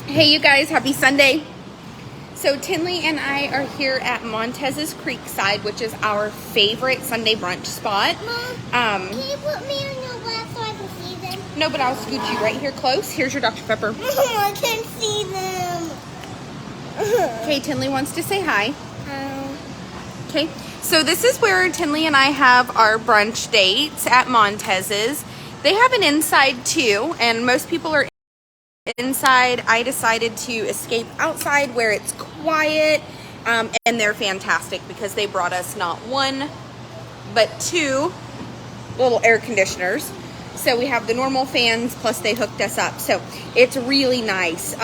Hey you guys, happy Sunday. So Tinley and I are here at Montez's Creekside, which is our favorite Sunday brunch spot. Mom, can you put me on your lap so I can see them? No, but I'll scoot you right here close. Here's your Dr. Pepper. I can't see them. Okay, Tinley wants to say hi. Okay, so this is where Tinley and I have our brunch dates at Montez's. They have an inside too, and most people are inside. I decided to escape outside where it's quiet, and they're fantastic because they brought us not one but two little air conditioners. So we have the normal fans, plus they hooked us up. So it's really nice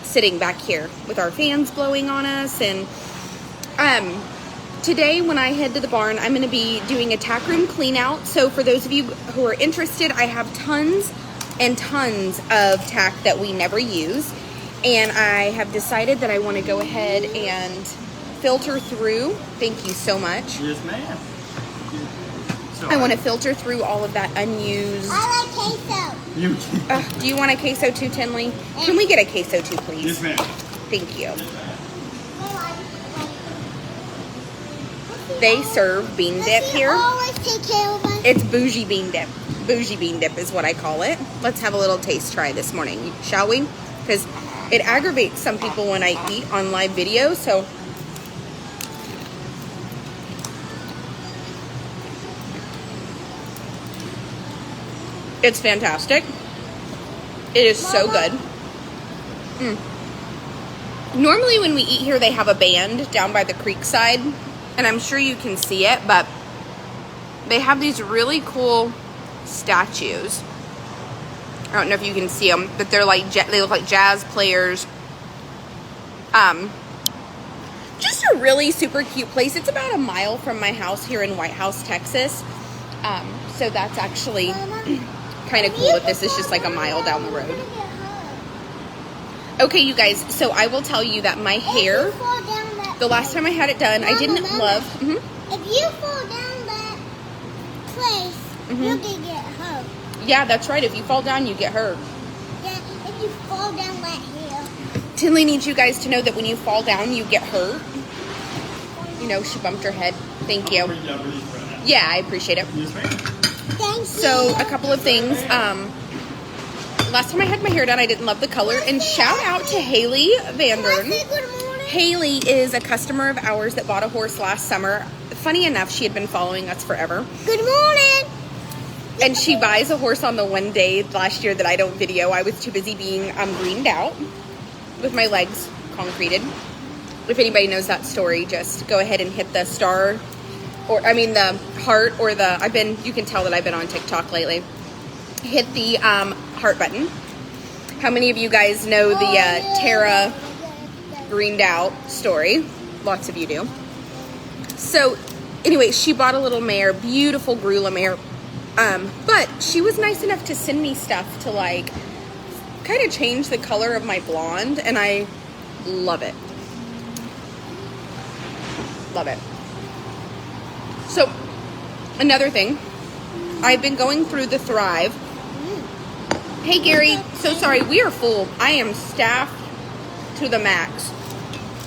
sitting back here with our fans blowing on us. And today when I head to the barn, I'm going to be doing a tack room clean out. So for those of you who are interested, I have tons and tons of tack that we never use, and I have decided that I want to go ahead and filter through. Thank you so much. Yes, ma'am. So I want to filter through all of that unused. I like queso. Do you want a queso too, Tinley? Can we get a queso too, please? Yes, ma'am. Thank you. They serve bean dip here. Always take care of us. It's bougie bean dip. Bougie bean dip is what I call it. Let's have a little taste try this morning, shall we? Because it aggravates some people when I eat on live video, so. It's fantastic. It is so good. Normally when we eat here, they have a band down by the creekside, and I'm sure you can see it, but they have these really cool statues. I don't know if you can see them, but they're like they look like jazz players. Just a really super cute place. It's about a mile from my house here in White House, Texas. So that's actually kind of cool that this is just like a mile down the road. Okay, you guys, so I will tell you that my hair, the last time I had it done, I didn't love. If you fall down that place, you're gonna get hurt. Yeah, that's right. If you fall down, you get hurt. Yeah, if you fall down that hill. Tinley needs you guys to know that when you fall down, you get hurt. You know, she bumped her head. Thank you. Yeah, I appreciate it. Yes, ma'am. Thank you. So, a couple of things. Last time I had my hair done, I didn't love the color. And shout out to Haley Vandern. Good morning. Haley is a customer of ours that bought a horse last summer. Funny enough, she had been following us forever. Good morning. And she buys a horse on the one day last year that I don't video. I was too busy being greened out with my legs concreted. If anybody knows that story, just go ahead and hit the star, the heart, or you can tell that I've been on TikTok lately. Hit the heart button. How many of you guys know the Tara greened out story? Lots of you do. So anyway, she bought a little mare, beautiful Grula mare. But she was nice enough to send me stuff to like kind of change the color of my blonde, and I love it. Love it. So another thing, I've been going through the Thrive. Hey Gary, so sorry, we are full. I am staffed to the max.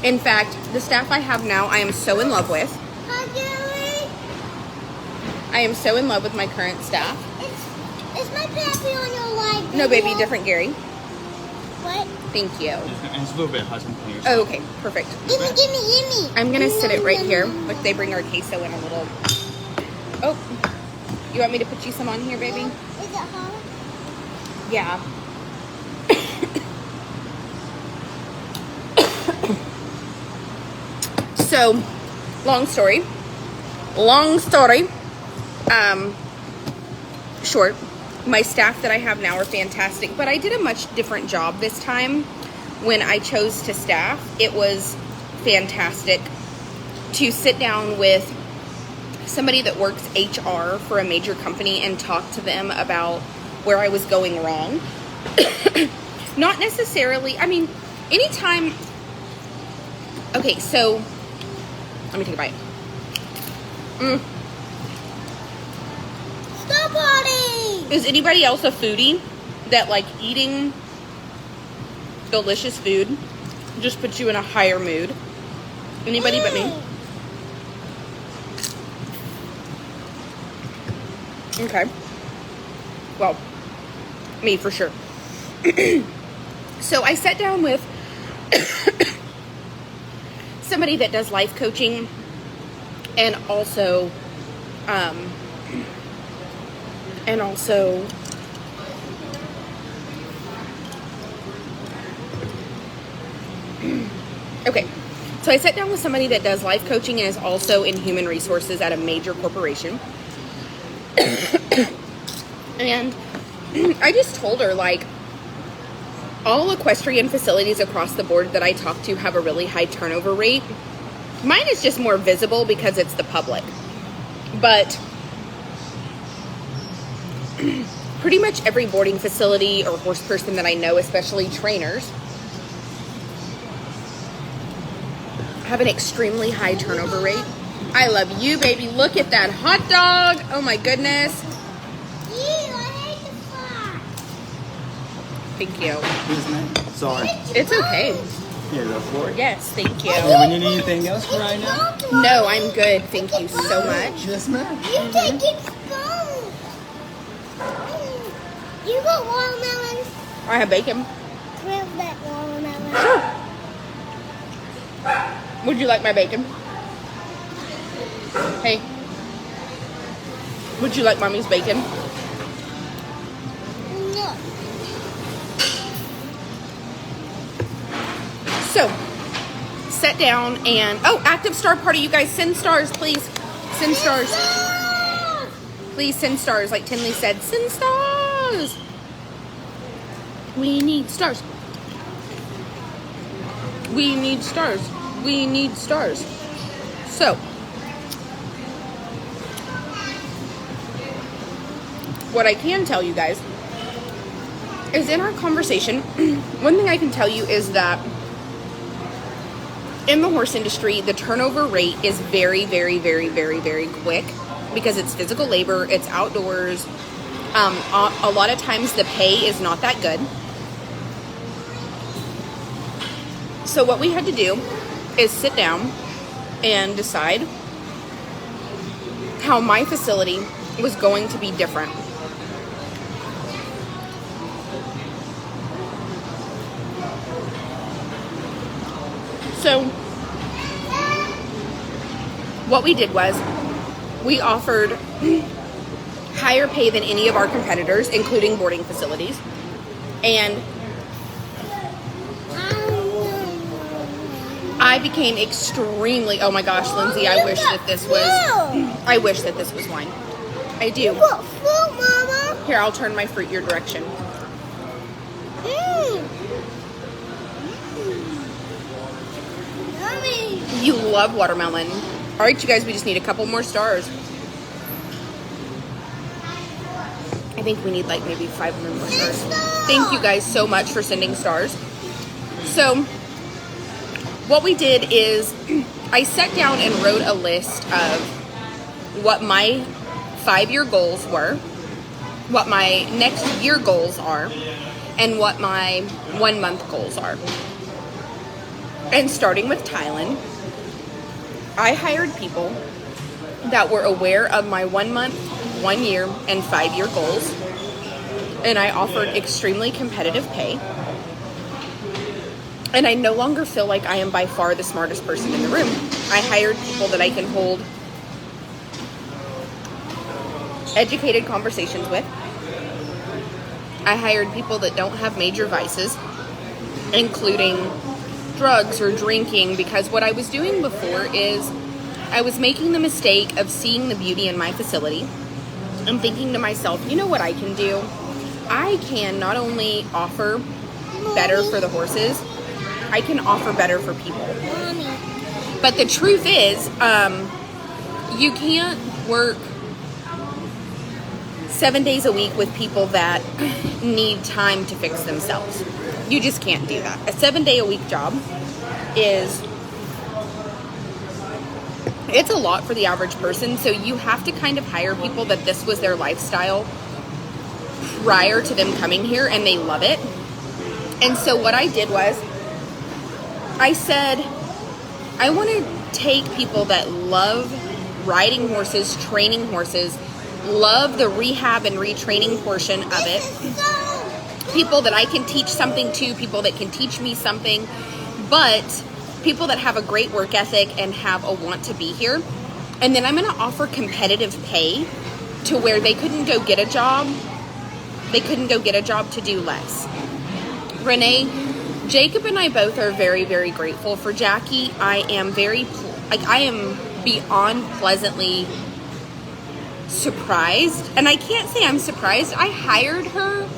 In fact, the staff I have now, I am so in love with. Hi, Gary. I am so in love with my current staff. Is my pappy on your live video? No, baby, different Gary. What? Thank you. And it's a little bit hot and clear. Oh, okay, perfect. Gimme. I'm gonna sit it right here. Look, they bring our queso in a little. Oh, you want me to put you some on here, baby? Is it hot? Yeah. So, long story. Short. My staff that I have now are fantastic, but I did a much different job this time when I chose to staff. It was fantastic to sit down with somebody that works HR for a major company and talk to them about where I was going wrong. Not necessarily, anytime. Okay, so let me take a bite. Stop party! Is anybody else a foodie that like eating delicious food just puts you in a higher mood. Anybody but me? Okay. Well, me for sure. So I sat down with somebody that does life coaching and also okay, so I sat down with somebody that does life coaching and is also in human resources at a major corporation. And I just told her, like, all equestrian facilities across the board that I talk to have a really high turnover rate. Mine is just more visible because it's the public. But pretty much every boarding facility or horse person that I know, especially trainers, have an extremely high turnover rate. I love you, baby. Look at that hot dog. Oh my goodness. Ew, I hate the fly. Thank you. Sorry. It's okay. Here, the fork. Yes, thank you. Hey, we need anything else right now? No, I'm good. Thank you so much. Yes, ma'am. You take it spoon. You got watermelon? I have bacon. Grab that watermelon. Would you like my bacon? Hey. Would you like mommy's bacon? No. So, sat down and, oh, active star party, you guys, send stars, please. Send stars. Please send stars, like Tinley said. Send stars. We need stars. We need stars. We need stars. So, what I can tell you guys is in our conversation, one thing I can tell you is that in the horse industry, the turnover rate is very, very, very, very, very quick because it's physical labor, it's outdoors. A lot of times the pay is not that good. So what we had to do is sit down and decide how my facility was going to be different. So what we did was we offered higher pay than any of our competitors, including boarding facilities. And I became extremely, oh my gosh, Lindsay, I wish that this was wine. I do. You got fruit, Mama. Here, I'll turn my fruit your direction. Yummy. You love watermelon. All right, you guys, we just need a couple more stars. I think we need like maybe 500 more stars. Thank you guys so much for sending stars. So what we did is I sat down and wrote a list of what my 5-year goals were, what my next year goals are, and what my 1-month goals are. And starting with Thailand, I hired people that were aware of my 1 month, 1 year, and 5-year goals. And I offered extremely competitive pay. And I no longer feel like I am by far the smartest person in the room. I hired people that I can hold educated conversations with. I hired people that don't have major vices, including drugs or drinking, because what I was doing before is I was making the mistake of seeing the beauty in my facility and thinking to myself, you know what I can do? I can not only offer better for the horses, I can offer better for people. Mommy. But the truth is, you can't work 7 days a week with people that need time to fix themselves. You just can't do that. A 7-day-a-week job it's a lot for the average person. So you have to kind of hire people that this was their lifestyle prior to them coming here and they love it. And so what I did was, I said, I want to take people that love riding horses, training horses, love the rehab and retraining portion of it, people that I can teach something to, people that can teach me something, but people that have a great work ethic and have a want to be here. And then I'm going to offer competitive pay to where they couldn't go get a job. They couldn't go get a job to do less. Renee, Jacob and I both are very, very grateful for Jackie. I am beyond pleasantly surprised. And I can't say I'm surprised. I hired her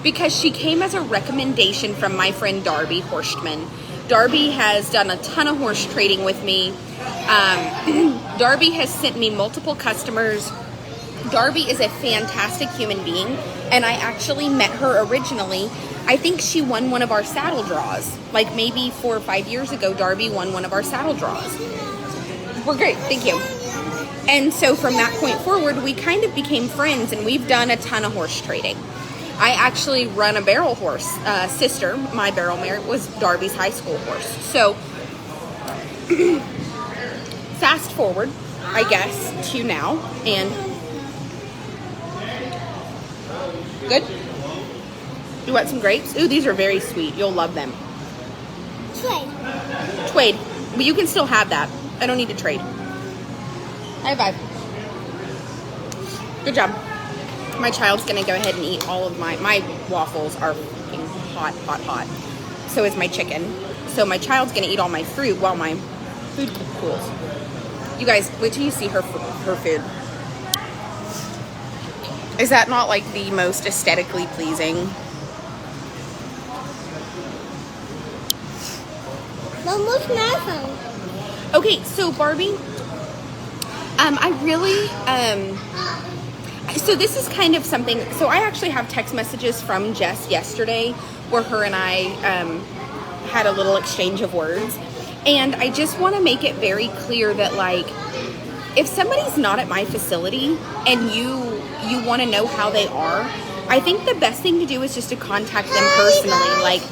because she came as a recommendation from my friend Darby Horstman. Darby has done a ton of horse trading with me. Darby has sent me multiple customers. Darby is a fantastic human being, and I actually met her originally. I think she won one of our saddle draws. Like maybe 4 or 5 years ago, Darby won one of our saddle draws. We're great, thank you. And so from that point forward, we kind of became friends, and we've done a ton of horse trading. I actually run a barrel horse. Sister, my barrel mare, was Darby's high school horse. So fast forward, I guess, to now, and good. You want some grapes? Ooh, these are very sweet. You'll love them. Trade. Well, you can still have that. I don't need to trade. High five. Good job. My child's going to go ahead and eat all of my waffles are fucking hot. So is my chicken. So my child's going to eat all my fruit while my food cools. You guys, wait till you see her food. Is that not like the most aesthetically pleasing? Mom, what's my phone? Okay, so Barbie, I really, so this is kind of something, so I actually have text messages from Jess yesterday where her and I had a little exchange of words. And I just want to make it very clear that, like, if somebody's not at my facility and you want to know how they are, I think the best thing to do is just to contact them personally. Like,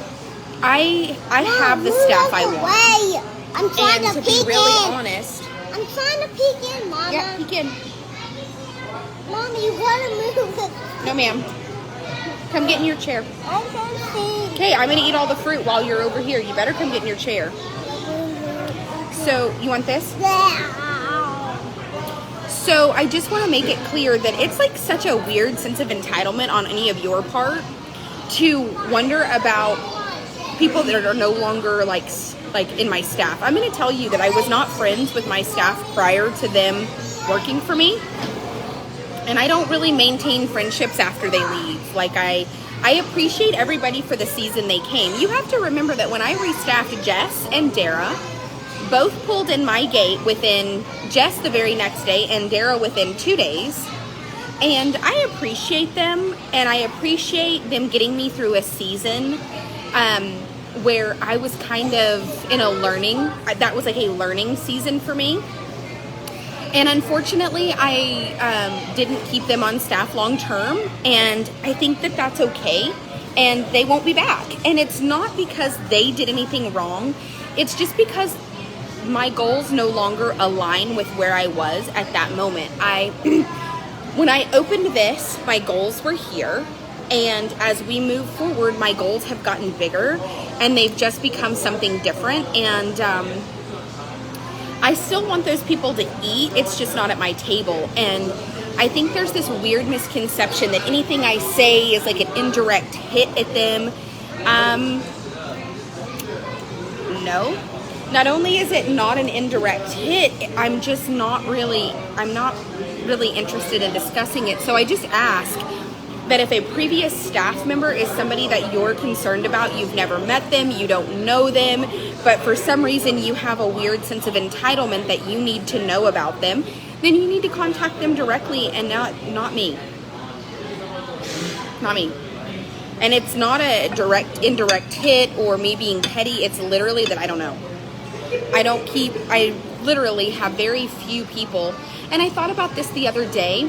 I have the staff I want. I'm trying and to be really honest. I'm trying to peek in, Mama. Yeah, peek in. Mommy, you gotta move it. No, ma'am. Come get in your chair. I can't see. Okay, I'm going to eat all the fruit while you're over here. You better come get in your chair. So, you want this? Yeah. So, I just want to make it clear that it's like such a weird sense of entitlement on any of your part to wonder about people that are no longer like in my staff. I'm going to tell you that I was not friends with my staff prior to them working for me. And I don't really maintain friendships after they leave. Like, I appreciate everybody for the season they came. You have to remember that when I restaffed Jess and Dara, both pulled in my gate within Jess the very next day and Dara within 2 days. And I appreciate them, and I appreciate them getting me through a season where I was kind of in a learning, that was like a learning season for me. And unfortunately, I didn't keep them on staff long term, and I think that that's okay, and they won't be back. And it's not because they did anything wrong, it's just because my goals no longer align with where I was at that moment. When I opened this, my goals were here, and as we move forward, my goals have gotten bigger, and they've just become something different, and I still want those people to eat, it's just not at my table. And I think there's this weird misconception that anything I say is like an indirect hit at them. No. Not only is it not an indirect hit, I'm not really interested in discussing it. So I just ask that if a previous staff member is somebody that you're concerned about, you've never met them, you don't know them, but for some reason you have a weird sense of entitlement that you need to know about them, then you need to contact them directly and not me. Not me. And it's not a indirect hit or me being petty, it's literally that I don't know. I literally have very few people, and I thought about this the other day.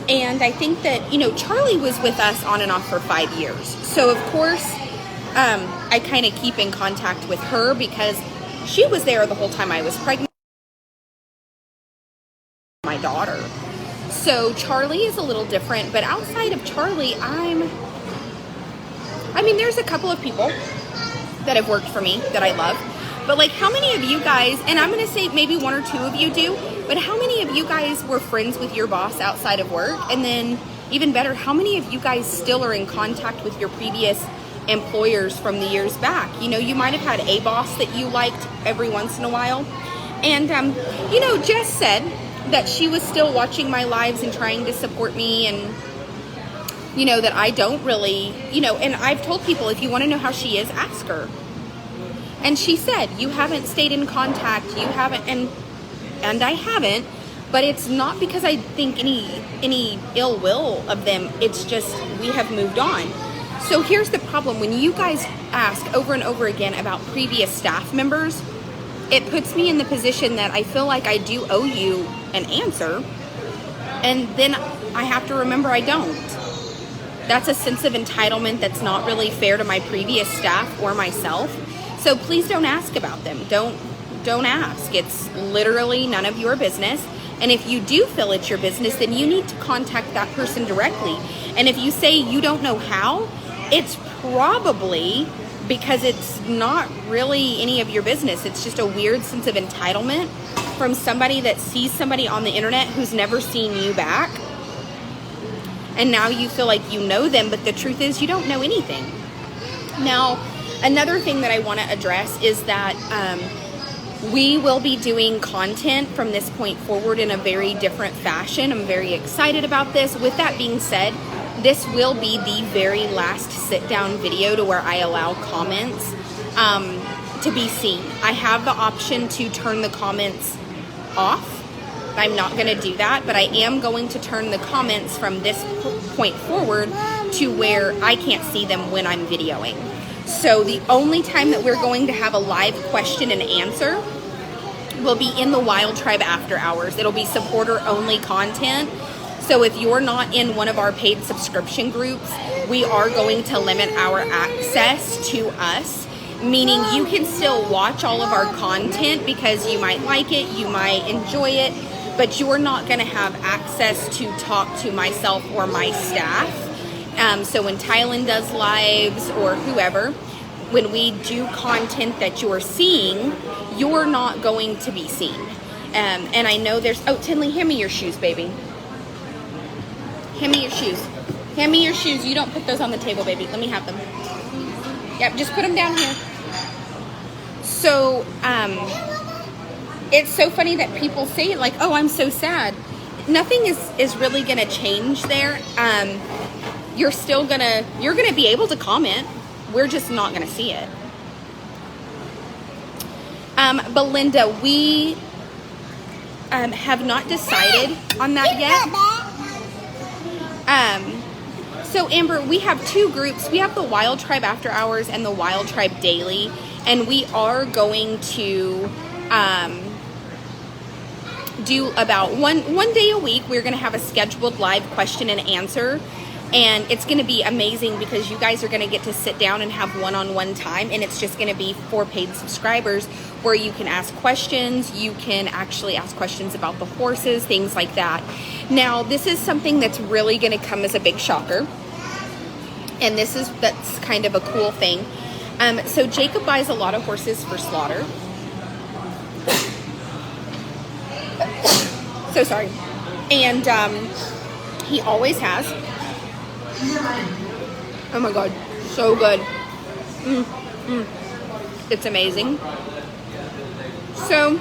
And I think that, Charlie was with us on and off for 5 years. So, of course, I kind of keep in contact with her because she was there the whole time I was pregnant. My daughter. So Charlie is a little different, but outside of Charlie, I mean, there's a couple of people that have worked for me that I love, but like how many of you guys, and I'm going to say maybe one or two of you do, but how many of you guys were friends with your boss outside of work? And then even better, how many of you guys still are in contact with your previous employers from the years back? You know, you might have had a boss that you liked every once in a while. And, you know, Jess said that she was still watching my lives and trying to support me, and you know that I don't really, you know, and I've told people, if you want to know how she is, ask her. And she said, you haven't stayed in contact, you haven't, and I haven't, but it's not because I think any ill will of them, it's just we have moved on. So here's the problem: when you guys ask over and over again about previous staff members, it puts me in the position that I feel like I do owe you an answer, and then I have to remember I don't. That's a sense of entitlement that's not really fair to my previous staff or myself. So please don't ask about them. Don't ask. It's literally none of your business. And if you do feel it's your business, then you need to contact that person directly. And if you say you don't know how, it's probably because it's not really any of your business. It's just a weird sense of entitlement from somebody that sees somebody on the internet who's never seen you back. And now you feel like you know them, but the truth is you don't know anything. Now, another thing that I want to address is that we will be doing content from this point forward in a very different fashion. I'm very excited about this. With that being said, this will be the very last sit-down video to where I allow comments to be seen. I have the option to turn the comments off. I'm not going to do that, but I am going to turn the comments from this point forward to where I can't see them when I'm videoing. So the only time that we're going to have a live question and answer will be in the Wild Tribe after hours. It'll be supporter only content. So if you're not in one of our paid subscription groups, we are going to limit our access to us, meaning you can still watch all of our content because you might like it, you might enjoy it, but you're not going to have access to talk to myself or my staff. So when Tylen does lives or whoever, when we do content that you're seeing, you're not going to be seen. And I know there's, oh, Tinley, hand me your shoes, baby. Hand me your shoes. Hand me your shoes. You don't put those on the table, baby. Let me have them. Yep, just put them down here. So, it's so funny that people say, like, oh, I'm so sad. Nothing is really going to change there. You're going to be able to comment. We're just not going to see it. But Linda, we have not decided on that yet. So Amber, we have two groups. We have the Wild Tribe After Hours and the Wild Tribe Daily, and we are going to do about one day a week. We're going to have a scheduled live question and answer, and it's going to be amazing because you guys are going to get to sit down and have one-on-one time, and it's just going to be for paid subscribers where you can ask questions. You can actually ask questions about the horses, things like that. Now, this is something that's really going to come as a big shocker, and that's kind of a cool thing. So Jacob buys a lot of horses for slaughter. So sorry. And he always has. Oh my God, so good. It's amazing. So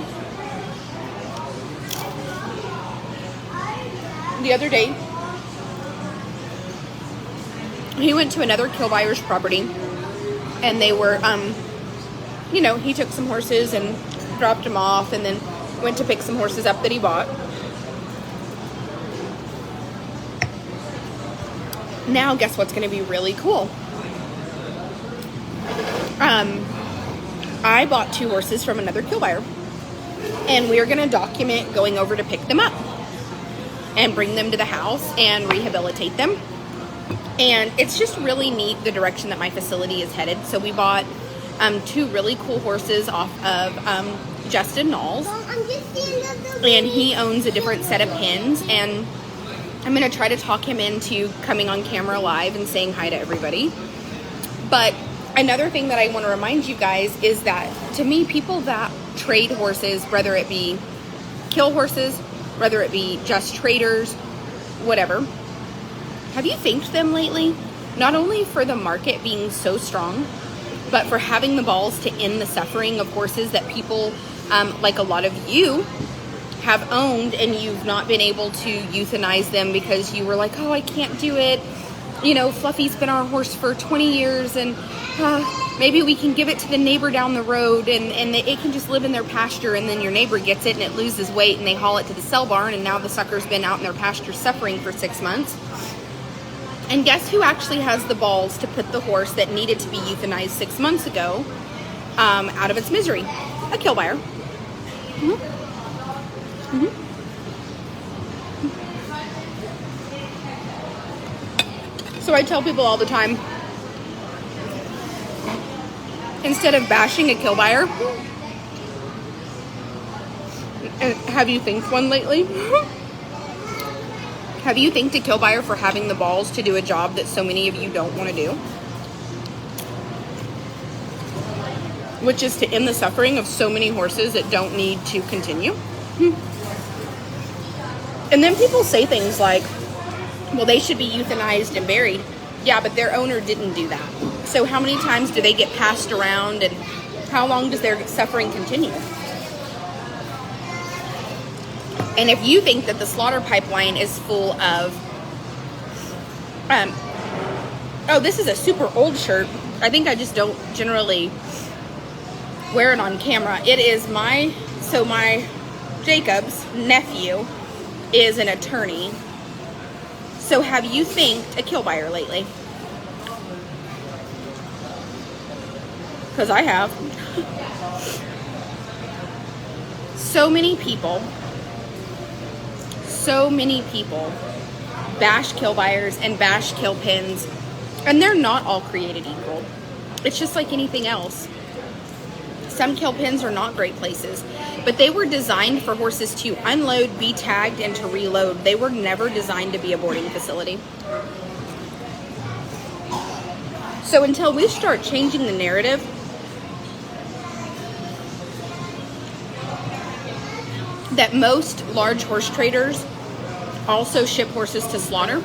the other day, he went to another kill buyer's property, and they were, he took some horses and dropped them off, and then went to pick some horses up that he bought. Now, guess what's going to be really cool? I bought 2 horses from another kill buyer, and we're going to document going over to pick them up and bring them to the house and rehabilitate them. And it's just really neat the direction that my facility is headed. So we bought 2 really cool horses off of Justin Knowles. And he owns a different set of pins. And I'm going to try to talk him into coming on camera live and saying hi to everybody. But another thing that I want to remind you guys is that, to me, people that trade horses, whether it be kill horses, whether it be just traders, whatever, have you thanked them lately? Not only for the market being so strong, but for having the balls to end the suffering of horses that people, like a lot of you, have owned, and you've not been able to euthanize them because you were like, oh, I can't do it. You know, Fluffy's been our horse for 20 years, and maybe we can give it to the neighbor down the road, and it can just live in their pasture, and then your neighbor gets it and it loses weight, and they haul it to the sell barn, and now the sucker's been out in their pasture suffering for 6 months. And guess who actually has the balls to put the horse that needed to be euthanized 6 months ago out of its misery? A kill buyer. Mm-hmm. Mm-hmm. So I tell people all the time, instead of bashing a kill buyer, and have you thanked one lately? Have you thanked a kill buyer for having the balls to do a job that so many of you don't want to do? Which is to end the suffering of so many horses that don't need to continue. And then people say things like, well, they should be euthanized and buried. Yeah, but their owner didn't do that. So how many times do they get passed around, and how long does their suffering continue? And if you think that the slaughter pipeline is full of, oh, this is a super old shirt. I think I just don't generally wear it on camera. It is my Jacob's nephew is an attorney. So have you thanked a kill buyer lately? Because I have. So many people bash kill buyers and bash kill pins, and they're not all created equal. It's just like anything else. Some kill pins are not great places, but they were designed for horses to unload, be tagged, and to reload. They were never designed to be a boarding facility. So until we start changing the narrative, that most large horse traders also ship horses to slaughter,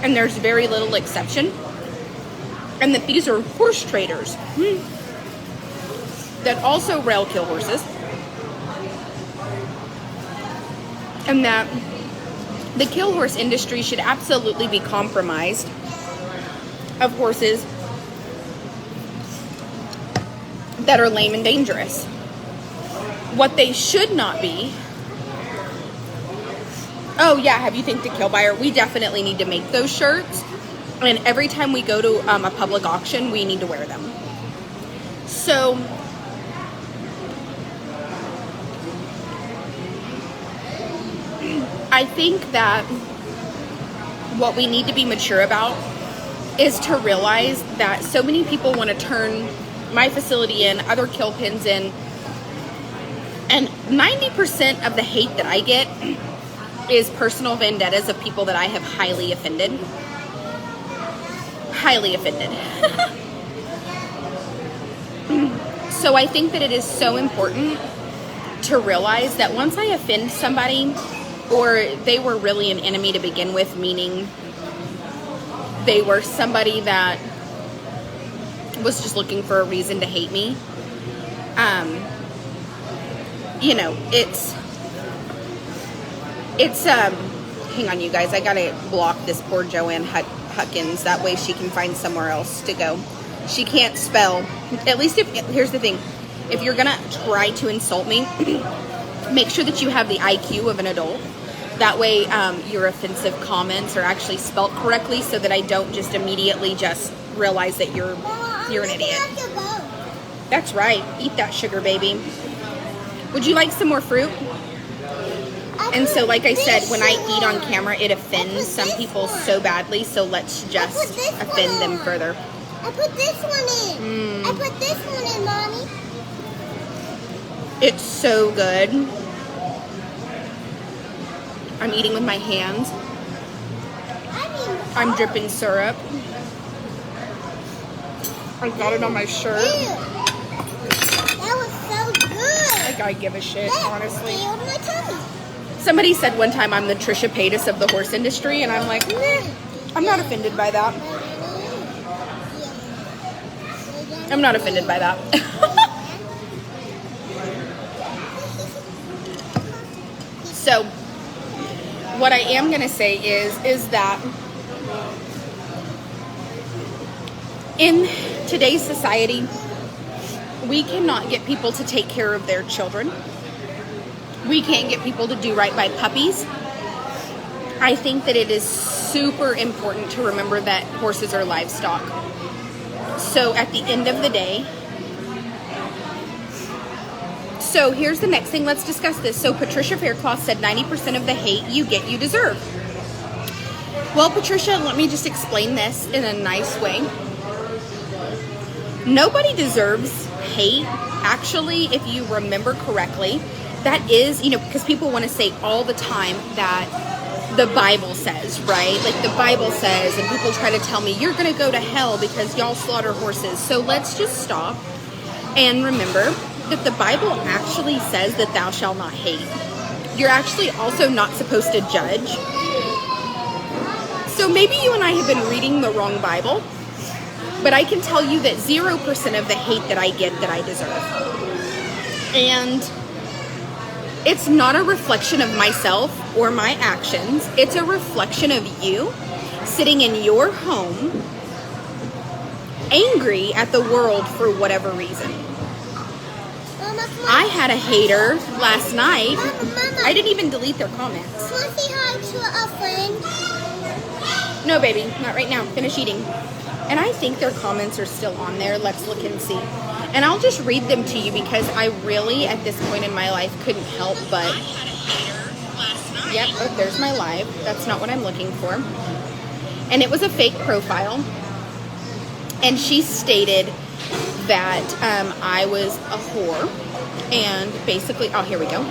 and there's very little exception, and that these are horse traders that also rail kill horses, and that the kill horse industry should absolutely be compromised of horses that are lame and dangerous. What they should not be, oh yeah, have you thanked a kill buyer? We definitely need to make those shirts, and every time we go to a public auction, we need to wear them. So I think that what we need to be mature about is to realize that so many people want to turn my facility in, other kill pins in, and 90% of the hate that I get is personal vendettas of people that I have highly offended. Highly offended. So I think that it is so important to realize that once I offend somebody, or they were really an enemy to begin with, meaning they were somebody that was just looking for a reason to hate me, you know, it's hang on, you guys, I gotta block this poor Joanne Huckins, that way she can find somewhere else to go. She can't spell. At least here's the thing, if you're gonna try to insult me, make sure that you have the IQ of an adult. That way your offensive comments are actually spelt correctly, so that I don't just immediately just realize that you're an idiot. That's right. Eat that sugar, baby. Would you like some more fruit? And so, like I said, when I eat on camera, it offends some people so badly. So let's just offend them further. I put this one in. I put this one in, Mommy. It's so good. I'm eating with my hands. I'm dripping syrup. I got it on my shirt. Ew. That was so good. Like I give a shit, honestly. Filled my tummy. Somebody said one time I'm the Trisha Paytas of the horse industry, and I'm like, nah, I'm not offended by that. I'm not offended by that. So, what I am going to say is that in today's society, we cannot get people to take care of their children. We can't get people to do right by puppies. I think that it is super important to remember that horses are livestock. So at the end of the day, so here's the next thing, let's discuss this. So Patricia Faircloth said 90% of the hate you get, you deserve. Well, Patricia, let me just explain this in a nice way. Nobody deserves hate. Actually, if you remember correctly, that is, because people want to say all the time that the Bible says, right? Like the Bible says, and people try to tell me, you're going to go to hell because y'all slaughter horses. So let's just stop and remember that the Bible actually says that thou shalt not hate. You're actually also not supposed to judge. So maybe you and I have been reading the wrong Bible, but I can tell you that 0% of the hate that I get that I deserve. And it's not a reflection of myself or my actions. It's a reflection of you sitting in your home, angry at the world for whatever reason. I had a hater last night. Mama. I didn't even delete their comments. Want to say hi to a friend? No, baby, not right now. Finish eating. And I think their comments are still on there. Let's look and see. And I'll just read them to you because I really, at this point in my life, couldn't help but... Yep, oh, there's my live. That's not what I'm looking for. And it was a fake profile. And she stated that I was a whore. And basically... Oh, here we go.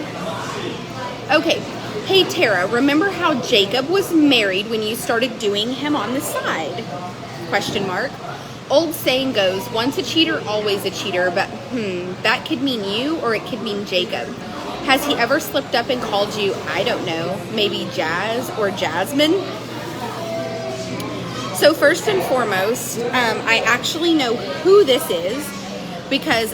Okay. Hey, Tara, remember how Jacob was married when you started doing him on the side? Question mark. Old saying goes, once a cheater, always a cheater, but that could mean you or it could mean Jacob. Has he ever slipped up and called you, I don't know, maybe Jazz or Jasmine? So first and foremost, I actually know who this is because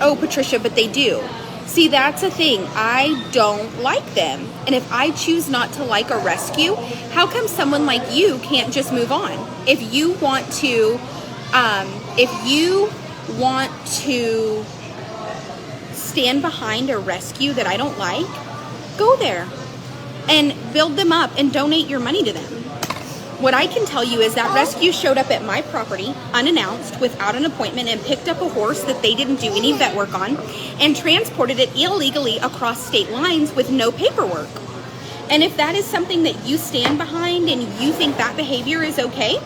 oh, Patricia, but they do. See, that's a thing. I don't like them. And if I choose not to like a rescue, how come someone like you can't just move on? If you want to stand behind a rescue that I don't like, go there and build them up and donate your money to them. What I can tell you is that rescue showed up at my property unannounced without an appointment and picked up a horse that they didn't do any vet work on and transported it illegally across state lines with no paperwork. And if that is something that you stand behind and you think that behavior is okay,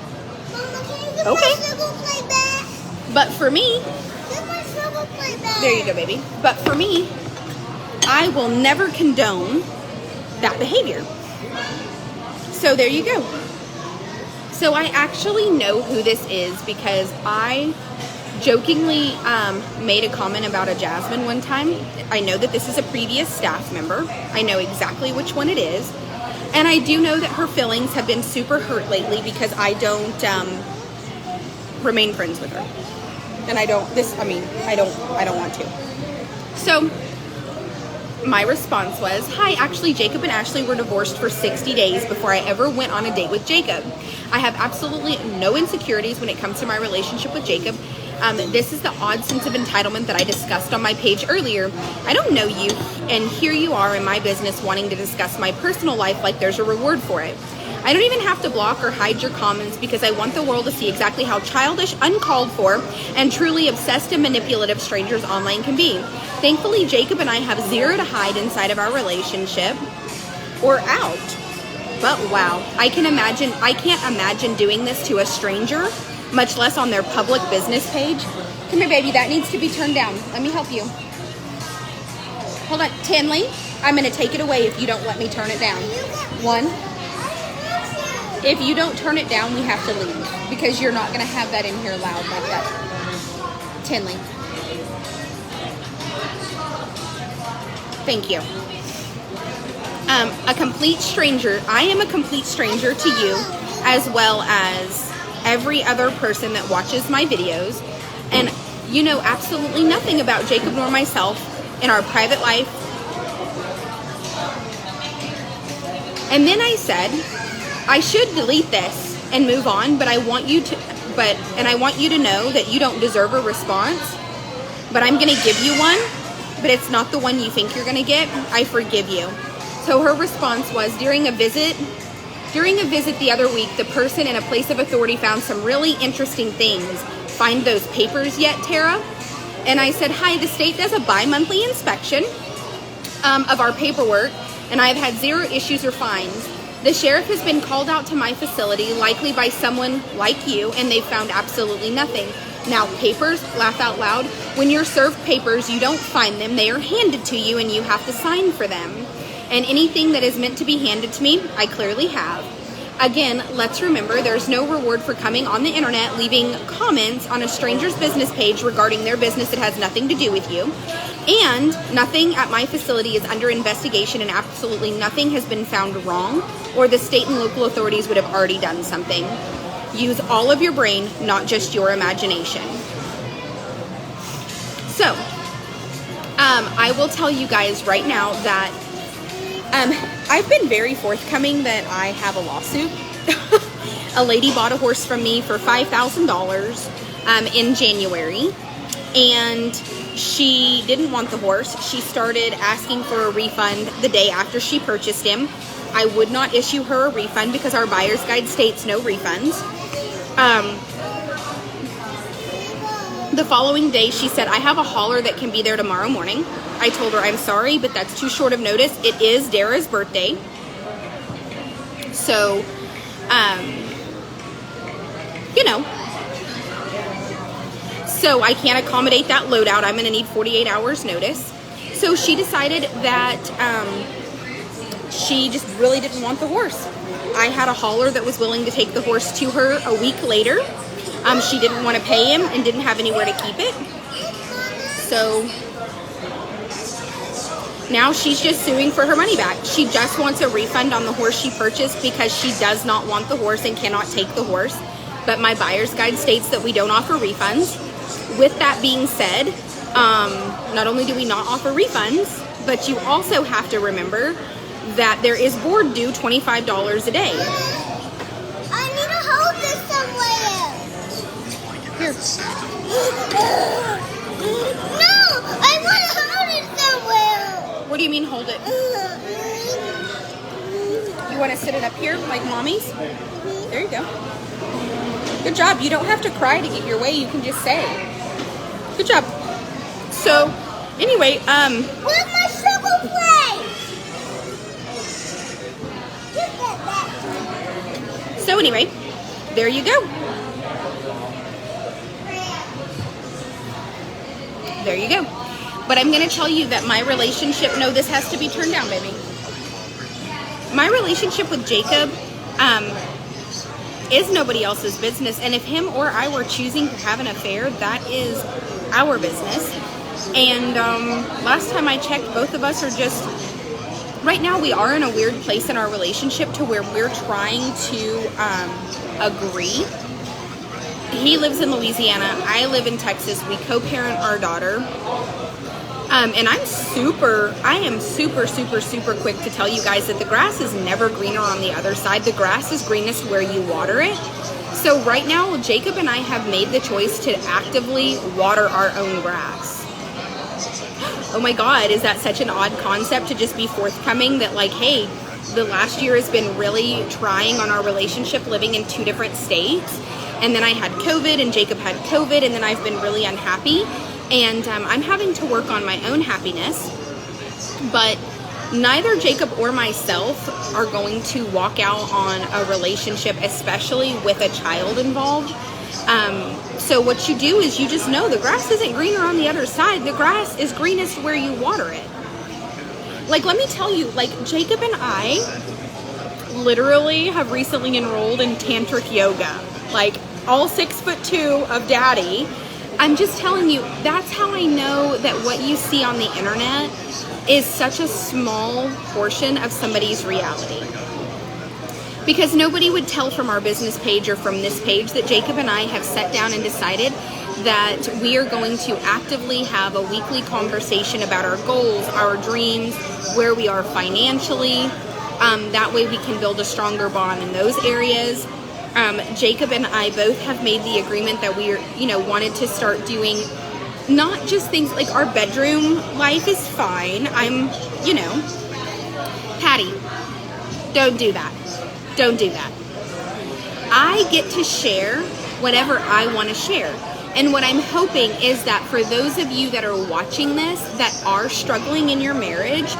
Mama, can you okay. play back? But for me, Get my sugar play back. there you go, baby. But for me, I will never condone that behavior. So there you go. So I actually know who this is because I jokingly made a comment about a Jasmine one time. I know that this is a previous staff member. I know exactly which one it is. And I do know that her feelings have been super hurt lately because I don't remain friends with her. And I don't want to. So my response was, hi, actually Jacob and Ashley were divorced for 60 days before I ever went on a date with Jacob. I have absolutely no insecurities when it comes to my relationship with Jacob. This is the odd sense of entitlement that I discussed on my page earlier. I don't know you, and here you are in my business wanting to discuss my personal life like there's a reward for it. I don't even have to block or hide your comments because I want the world to see exactly how childish, uncalled for, and truly obsessed and manipulative strangers online can be. Thankfully, Jacob and I have zero to hide inside of our relationship or out. But wow, I can't imagine doing this to a stranger, much less on their public business page. Come here, baby, that needs to be turned down. Let me help you. Hold on, Tinley, I'm gonna take it away if you don't let me turn it down. 1. If you don't turn it down, we have to leave because you're not gonna have that in here loud like that. Tinley. Thank you. A complete stranger. I am a complete stranger to you as well as every other person that watches my videos. And you know absolutely nothing about Jacob nor myself in our private life. And then I said, I should delete this and move on, but I want you to know that you don't deserve a response. But I'm gonna give you one, but it's not the one you think you're gonna get. I forgive you. So her response was, during a visit the other week, the person in a place of authority found some really interesting things. Find those papers yet, Tara? And I said, hi, the state does a bi-monthly inspection of our paperwork, and I've had 0 issues or fines. The sheriff has been called out to my facility, likely by someone like you, and they've found absolutely nothing. Now, papers, laugh out loud. When you're served papers, you don't find them. They are handed to you, and you have to sign for them. And anything that is meant to be handed to me, I clearly have. Again, let's remember there's no reward for coming on the internet, leaving comments on a stranger's business page regarding their business that has nothing to do with you. And nothing at my facility is under investigation, and absolutely nothing has been found wrong, or the state and local authorities would have already done something. Use all of your brain, not just your imagination. So, I will tell you guys right now that I've been very forthcoming that I have a lawsuit. A lady bought a horse from me for $5,000 in January, and she didn't want the horse. She started asking for a refund the day after she purchased him. I would not issue her a refund because our buyer's guide states no refunds. The following day, she said, I have a hauler that can be there tomorrow morning. I told her, I'm sorry, but that's too short of notice. It is Dara's birthday. So, you know. So I can't accommodate that loadout. I'm going to need 48 hours notice. So she decided that she just really didn't want the horse. I had a hauler that was willing to take the horse to her a week later. She didn't want to pay him and didn't have anywhere to keep it. So now she's just suing for her money back. She just wants a refund on the horse she purchased because she does not want the horse and cannot take the horse. But my buyer's guide states that we don't offer refunds. With that being said, not only do we not offer refunds, but you also have to remember that there is board due $25 a day. I need to hold this somewhere. Here. No, I want to hold it somewhere. What do you mean hold it? You want to sit it up here like mommy's? There you go. Good job. You don't have to cry to get your way. You can just say. Good job. So, anyway, Where's my sugar plate? Just get that. So anyway, there you go. There you go. But I'm going to tell you that my relationship, no, this has to be turned down, baby. My relationship with Jacob is nobody else's business. And if him or I were choosing to have an affair, that is our business. And last time I checked, both of us are just, right now we are in a weird place in our relationship to where we're trying to agree. He lives in Louisiana. I live in Texas. We co-parent our daughter. And I am super quick to tell you guys that the grass is never greener on the other side. The grass is greenest where you water it. So right now, Jacob and I have made the choice to actively water our own grass. Oh my God, is that such an odd concept to just be forthcoming that like, hey, The last year has been really trying on our relationship, living in 2 different states. And then I had COVID and Jacob had COVID, and then I've been really unhappy. And I'm having to work on my own happiness. But neither Jacob or myself are going to walk out on a relationship, especially with a child involved. So what you do is you just know the grass isn't greener on the other side. The grass is greenest where you water it. Like, let me tell you, like, Jacob and I literally have recently enrolled in tantric yoga. Like, all 6'2" of daddy. I'm just telling you, that's how I know that what you see on the internet is such a small portion of somebody's reality. Because nobody would tell from our business page or from this page that Jacob and I have sat down and decided that we are going to actively have a weekly conversation about our goals, our dreams, where we are financially. That way we can build a stronger bond in those areas. Jacob and I both have made the agreement that we are, wanted to start doing not just things like our bedroom life is fine. Patty, don't do that. Don't do that. I get to share whatever I want to share. And what I'm hoping is that for those of you that are watching this, that are struggling in your marriage,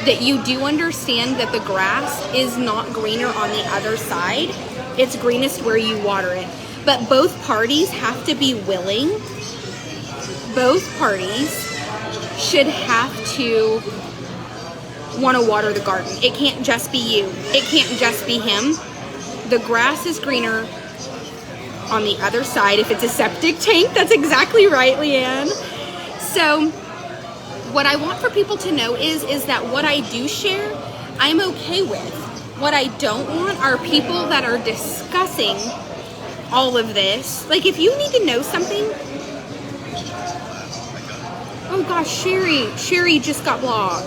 that you do understand that the grass is not greener on the other side. It's greenest where you water it. But both parties have to be willing. Both parties should have to want to water the garden. It can't just be you. It can't just be him. The grass is greener on the other side. If it's a septic tank, that's exactly right, Leanne. So what I want for people to know is that what I do share, I'm okay with. What I don't want are people that are discussing all of this. Like, if you need to know something, oh gosh, Sherry just got blocked.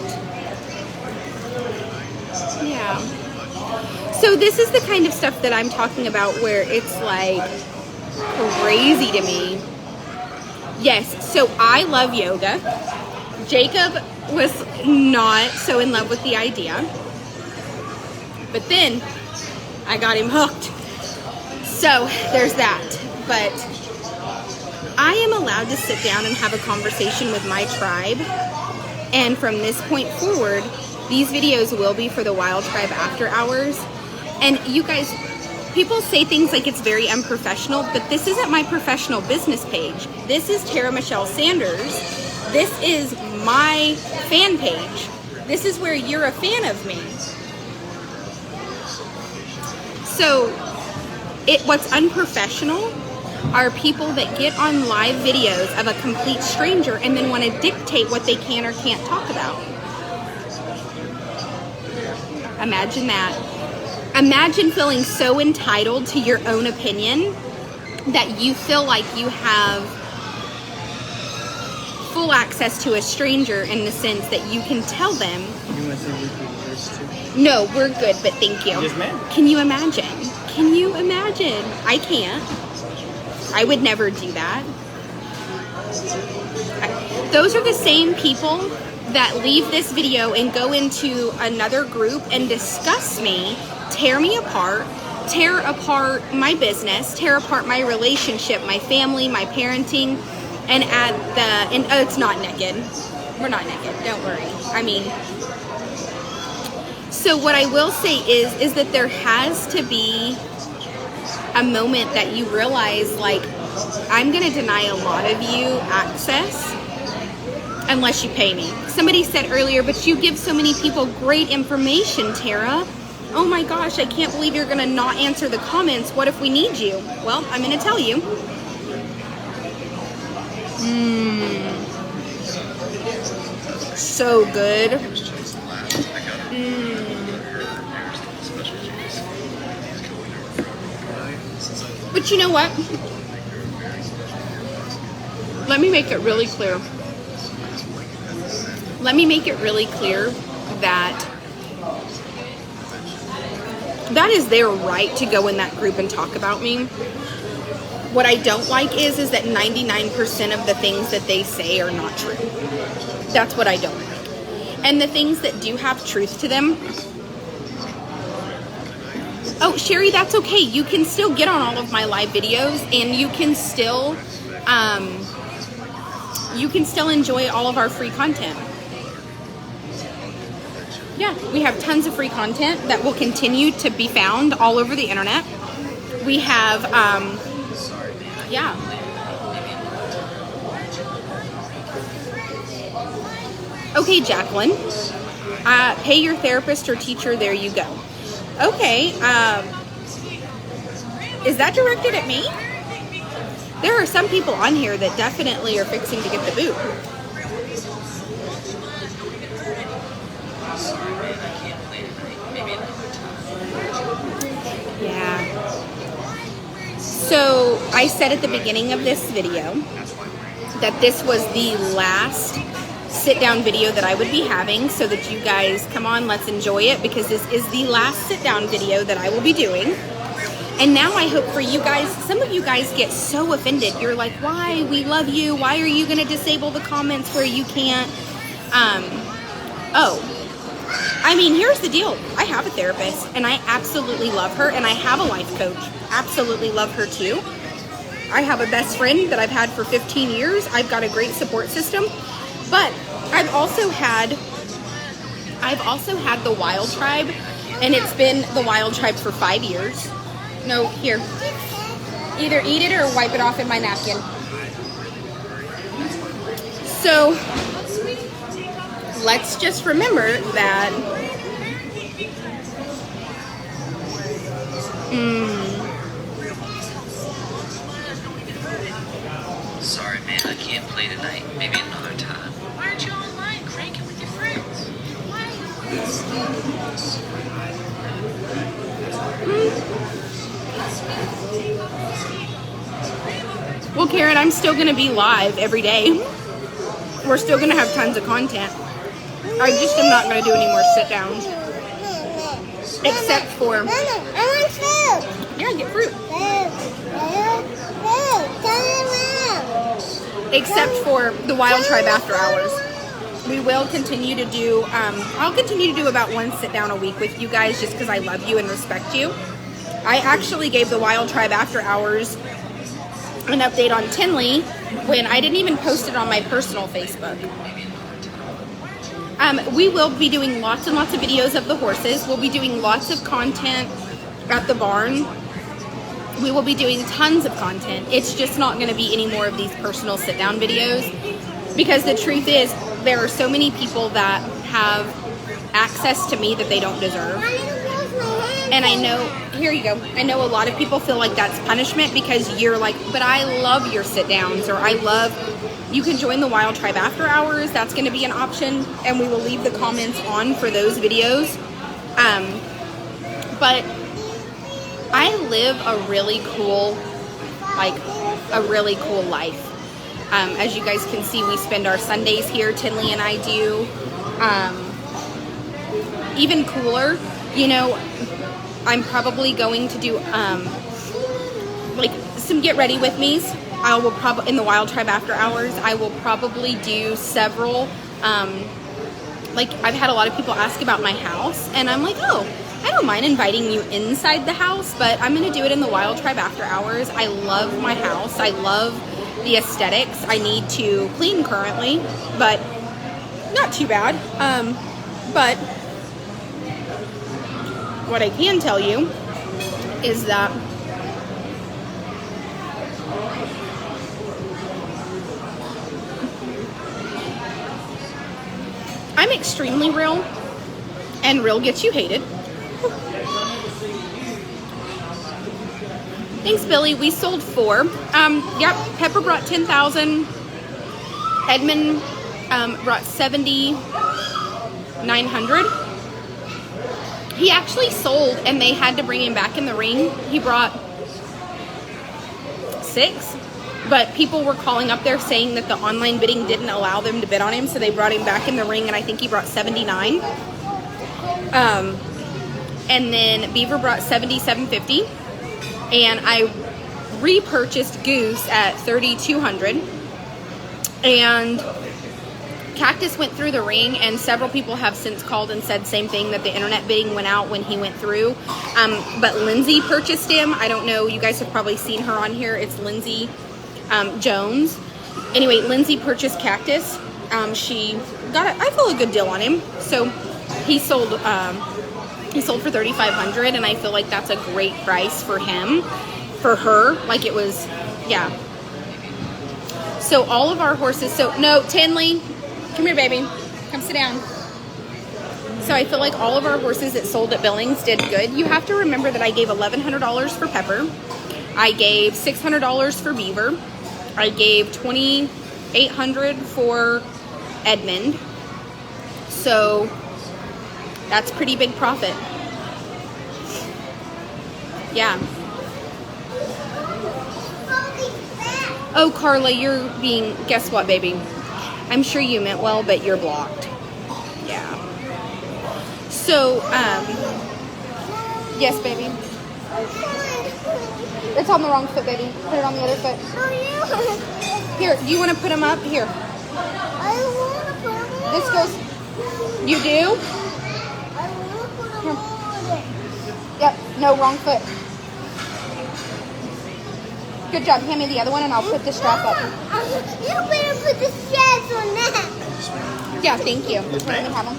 Yeah. So this is the kind of stuff that I'm talking about where it's like crazy to me. Yes, so I love yoga. Jacob was not so in love with the idea. But then I got him hooked. So there's that. But I am allowed to sit down and have a conversation with my tribe. And from this point forward, these videos will be for the Wild Tribe After Hours. And you guys, people say things like it's very unprofessional, but this isn't my professional business page. This is Tara Michelle Sanders. This is my fan page. This is where you're a fan of me. So, what's unprofessional are people that get on live videos of a complete stranger and then want to dictate what they can or can't talk about. Imagine that. Imagine feeling so entitled to your own opinion that you feel like you have full access to a stranger in the sense that you can tell them. You want to say repeat yours too? No, we're good, but thank you. Yes, ma'am. Can you imagine? Can you imagine? I can't. I would never do that. Those are the same people that leave this video and go into another group and discuss me, tear me apart, tear apart my business, tear apart my relationship, my family, my parenting, and it's not naked. We're not naked, don't worry. I mean, so what I will say is that there has to be a moment that you realize, like, I'm going to deny a lot of you access unless you pay me. Somebody said earlier, but you give so many people great information, Tara. Oh my gosh, I can't believe you're going to not answer the comments. What if we need you? Well, I'm going to tell you. So good. But you know what? Let me make it really clear. Let me make it really clear that that is their right to go in that group and talk about me. What I don't like is that 99% of the things that they say are not true. That's what I don't like. And the things that do have truth to them, Oh, Sherry, that's okay. You can still get on all of my live videos, and you can still enjoy all of our free content. Yeah, we have tons of free content that will continue to be found all over the internet. We have, yeah. Okay, Jacqueline. Pay your therapist or teacher. There you go. Okay. Is that directed at me? There are some people on here that definitely are fixing to get the boot. Yeah. So I said at the beginning of this video that this was the last sit-down video that I would be having, so that you guys, come on, let's enjoy it, because this is the last sit-down video that I will be doing. And now I hope for you guys, some of you guys get so offended. You're like, why? We love you. Why are you going to disable the comments where you can't? I mean, here's the deal. I have a therapist, and I absolutely love her, and I have a life coach. Absolutely love her too. I have a best friend that I've had for 15 years. I've got a great support system. But I've also had the Wild Tribe, and it's been the Wild Tribe for 5 years. No, here. Either eat it or wipe it off in my napkin. So let's just remember that Sorry, man, I can't play tonight. Maybe another time. Why aren't you online cranking with your friends? Well, Karen, I'm still going to be live every day. We're still going to have tons of content. I just am not going to do any more sit-downs. Except for... I want fruit. Yeah, get fruit. Fruit. Except for the Wild Tribe after hours. We will continue to do, I'll continue to do about one sit-down a week with you guys, just because I love you and respect you. I actually gave the Wild Tribe after hours an update on Tinley when I didn't even post it on my personal Facebook. We will be doing lots and lots of videos of the horses. We'll be doing lots of content at the barn. We will be doing tons of content. It's just not going to be any more of these personal sit-down videos, because the truth is there are so many people that have access to me that they don't deserve. And I know, here you go, I know a lot of people feel like that's punishment, because you're like, but I love your sit-downs, or you can join the Wild Tribe after hours. That's going to be an option, and we will leave the comments on for those videos. But I live a really cool life. As you guys can see, we spend our Sundays here, Tinley and I do. Even cooler, you know, I'm probably going to do like some get ready with me's. I will probably, in the Wild Tribe after hours, I will probably do several, like I've had a lot of people ask about my house, and I'm like, oh, I don't mind inviting you inside the house, but I'm going to do it in the Wild Tribe after hours. I love my house. I love the aesthetics. I need to clean currently, but not too bad. But what I can tell you is that I'm extremely real, and real gets you hated. Thanks, Billy. We sold 4. Yep, Pepper brought 10,000. Edmund brought 7,900. He actually sold, and they had to bring him back in the ring. He brought 6, but people were calling up there saying that the online bidding didn't allow them to bid on him, so they brought him back in the ring, and I think he brought 79. And then Beaver brought 7,750. And I repurchased Goose at 3,200. And Cactus went through the ring, and several people have since called and said same thing, that the internet bidding went out when he went through. But Lindsay purchased him. I don't know. You guys have probably seen her on here. It's Lindsay Jones. Anyway, Lindsay purchased Cactus. She got, I feel, a good deal on him. So he sold for $3,500, and I feel like that's a great price for him, for her. Like it was, yeah. So all of our horses, so no, Tinley, come here, baby. Come sit down. So I feel like all of our horses that sold at Billings did good. You have to remember that I gave $1,100 for Pepper. I gave $600 for Beaver. I gave $2,800 for Edmund. So that's pretty big profit. Yeah. Oh, Carla, you're being, guess what, baby? I'm sure you meant well, but you're blocked. Yeah. So, yes, baby. It's on the wrong foot, baby. Put it on the other foot. Here, do you want to put them up? Here. I want to put them on. This goes, you do? I want to put them on. Yep, no, wrong foot. Good job. Hand me the other one, and I'll put the strap up. You better put the straps on that. Yeah, thank you. Let me have them.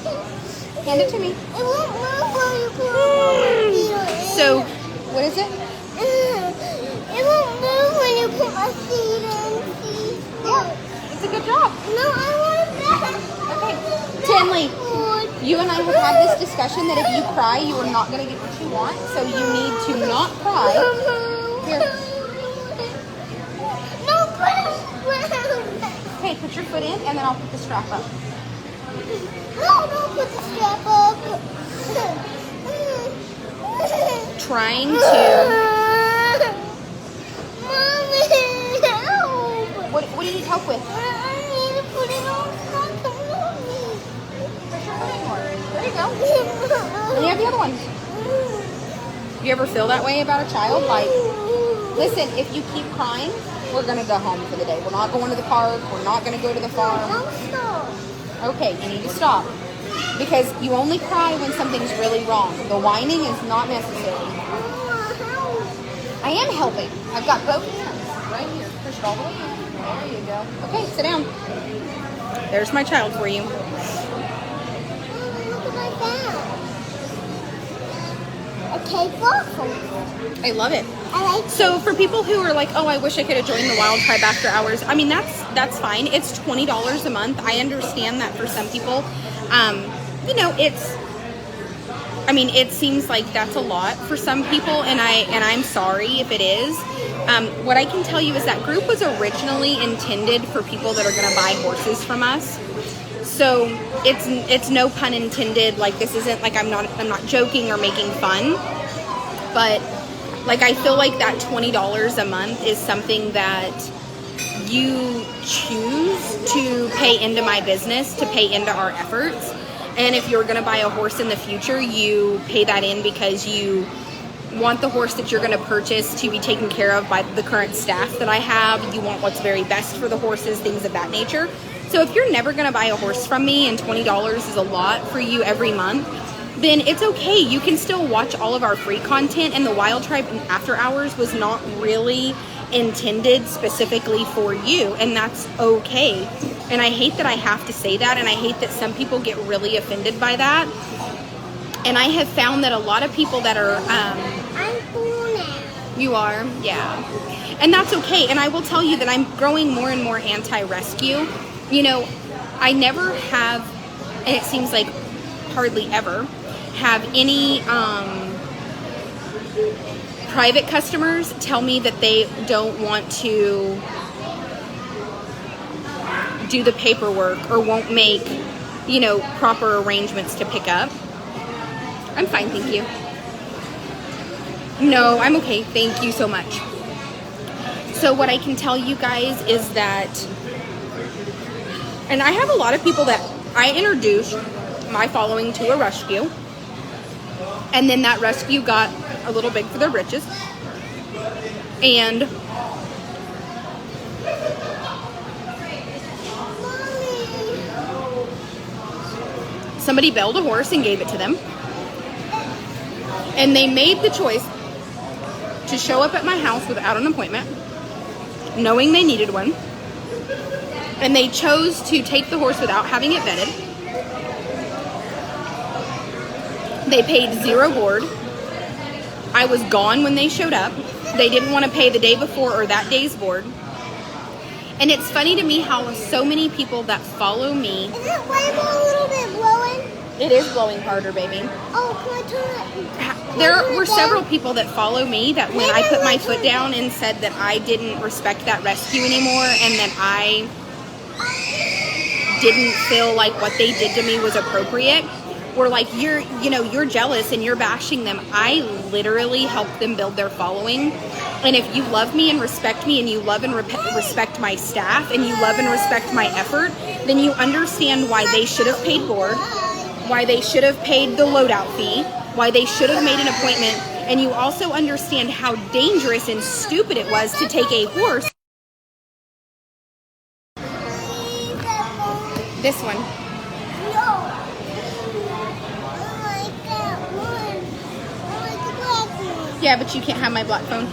Hand it to me. It won't move when you put them on. So, what is it? It won't move when you put my feet in. Yeah, it's a good job. No, I want that. Okay. Tinley, you and I have had this discussion that if you cry, you are not going to get what you want. So you need to not cry. Here. Okay, put your foot in, and then I'll put the strap up. No, don't put the strap up. Trying to... Mommy, help. What do you need help with? I need to put it on. It's not coming on me. Push your foot in more. There you go. And you have the other one. You ever feel that way about a child? Like, listen, if you keep crying, we're going to go home for the day. We're not going to the park. We're not going to go to the farm. Don't stop. Okay, you need to stop. Because you only cry when something's really wrong. The whining is not necessary. I am helping. I've got both hands right here. Push it all the way in. There you go. Okay, sit down. There's my child for you. Look at my back. Okay, awesome. I love it. I like So for people who are like, oh, I wish I could have joined the Wild Tribe after hours. I mean, that's fine. It's $20 a month. I understand that for some people. You know, it seems like that's a lot for some people, and I'm sorry if it is. What I can tell you is that group was originally intended for people that are going to buy horses from us. So it's no pun intended. Like, this isn't like I'm not joking or making fun, but like I feel like that $20 a month is something that you choose to pay into my business, to pay into our efforts. And if you're going to buy a horse in the future, you pay that in because you want the horse that you're going to purchase to be taken care of by the current staff that I have. You want what's very best for the horses, things of that nature. So if you're never going to buy a horse from me and $20 is a lot for you every month, then it's okay. You can still watch all of our free content, and the Wild Tribe After Hours was not really intended specifically for you, and that's okay. And I hate that I have to say that, and I hate that some people get really offended by that. And I have found that a lot of people that are... I'm cool now. You are? Yeah. And that's okay. And I will tell you that I'm growing more and more anti-rescue. You know, I never have, and it seems like hardly ever, have any private customers tell me that they don't want to do the paperwork or won't make, you know, proper arrangements to pick up. I'm fine, thank you. No, I'm okay. Thank you so much. So what I can tell you guys is that, and I have a lot of people that I introduced my following to a rescue, and then that rescue got a little big for their britches, and Somebody bailed a horse and gave it to them. And they made the choice to show up at my house without an appointment, knowing they needed one. And they chose to take the horse without having it vetted. They paid zero board. I was gone when they showed up. They didn't want to pay the day before or that day's board. And it's funny to me how so many people that follow me... Is it rainbow a little bit blowing? It is blowing harder, baby. Oh, can I turn it? There were several people that follow me that when I put my foot down and said that I didn't respect that rescue anymore and that I didn't feel like what they did to me was appropriate, were like, you're jealous and you're bashing them. I literally helped them build their following. And if you love me and respect me and you love and respect my staff and you love and respect my effort, then you understand why they should have paid board, why they should have paid the loadout fee, why they should have made an appointment, and you also understand how dangerous and stupid it was to take a horse. This one. No. I like that one. I like the black one. Yeah, but you can't have my black phone.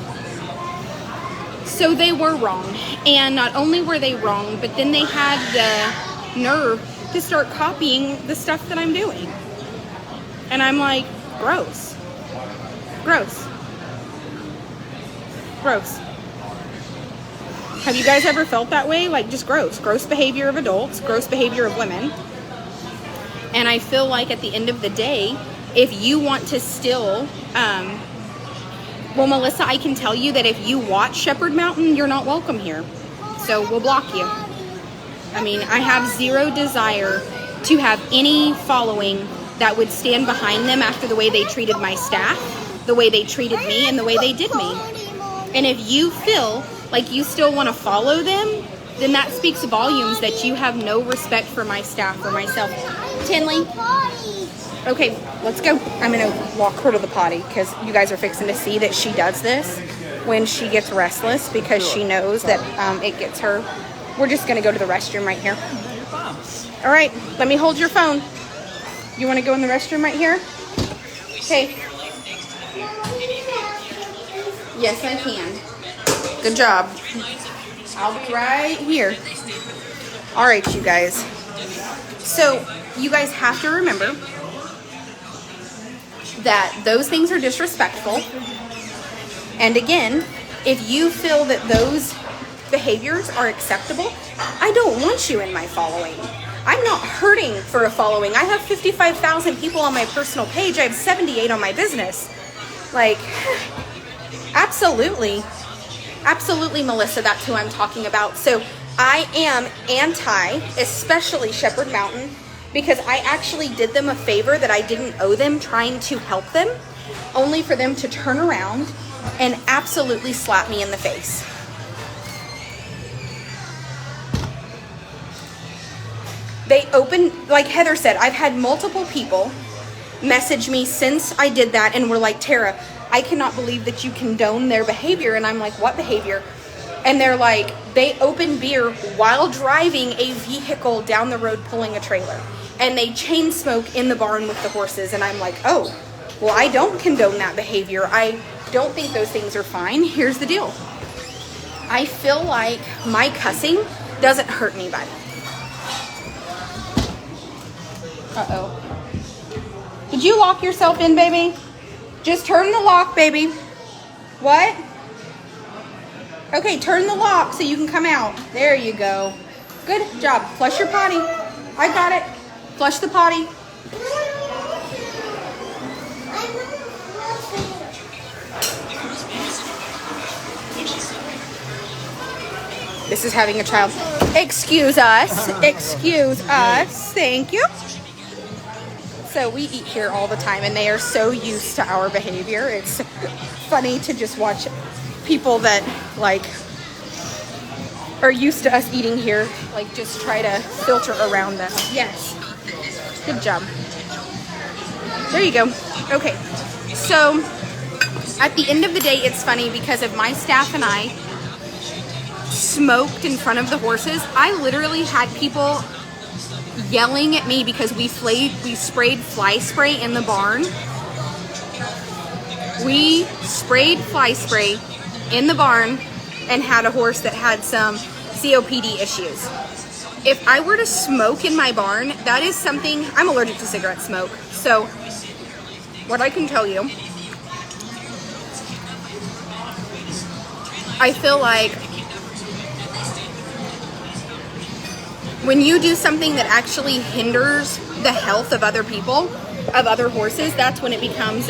So they were wrong. And not only were they wrong, but then they had the nerve to start copying the stuff that I'm doing. And I'm like, gross. Gross. Gross. Have you guys ever felt that way? Like, just gross. Gross behavior of adults, gross behavior of women. And I feel like at the end of the day, if you want to still, well, Melissa, I can tell you that if you watch Shepherd Mountain, you're not welcome here. So we'll block you. I mean, I have zero desire to have any following that would stand behind them after the way they treated my staff, the way they treated me, and the way they did me. And if you feel like you still want to follow them, then that speaks volumes that you have no respect for my staff or myself. Tinley? Okay, let's go. I'm going to walk her to the potty because you guys are fixing to see that she does this when she gets restless because she knows that it gets her. We're just going to go to the restroom right here. All right, let me hold your phone. You want to go in the restroom right here? Okay. Yes, I can. Good job. I'll be right here. All right, you guys. So you guys have to remember that those things are disrespectful. And again, if you feel that those behaviors are acceptable, I don't want you in my following. I'm not hurting for a following. I have 55,000 people on my personal page. I have 78 on my business. Like, absolutely. Absolutely, Melissa, that's who I'm talking about. So I am anti, especially Shepherd Mountain, because I actually did them a favor that I didn't owe them, trying to help them, only for them to turn around and absolutely slap me in the face. They opened, like Heather said, I've had multiple people message me since I did that and were like, Tara, I cannot believe that you condone their behavior. And I'm like, what behavior? And they're like, they opened beer while driving a vehicle down the road pulling a trailer. And they chain smoke in the barn with the horses. And I'm like, oh, well, I don't condone that behavior. I don't think those things are fine. Here's the deal. I feel like my cussing doesn't hurt anybody. Uh-oh. Did you lock yourself in, baby? Just turn the lock, baby. What? Okay, turn the lock so you can come out. There you go. Good job. Flush your potty. I got it. Flush the potty. This is having a child. Excuse us. Excuse us. Thank you. So we eat here all the time, and they are so used to our behavior. It's funny to just watch people that, like, are used to us eating here, like, just try to filter around us. Yes. Good job. There you go. Okay. So at the end of the day, it's funny because if my staff and I smoked in front of the horses, I literally had people yelling at me because we sprayed fly spray in the barn. We sprayed fly spray in the barn and had a horse that had some COPD issues. If I were to smoke in my barn, that is something, I'm allergic to cigarette smoke. So what I can tell you, I feel like when you do something that actually hinders the health of other people, of other horses, that's when it becomes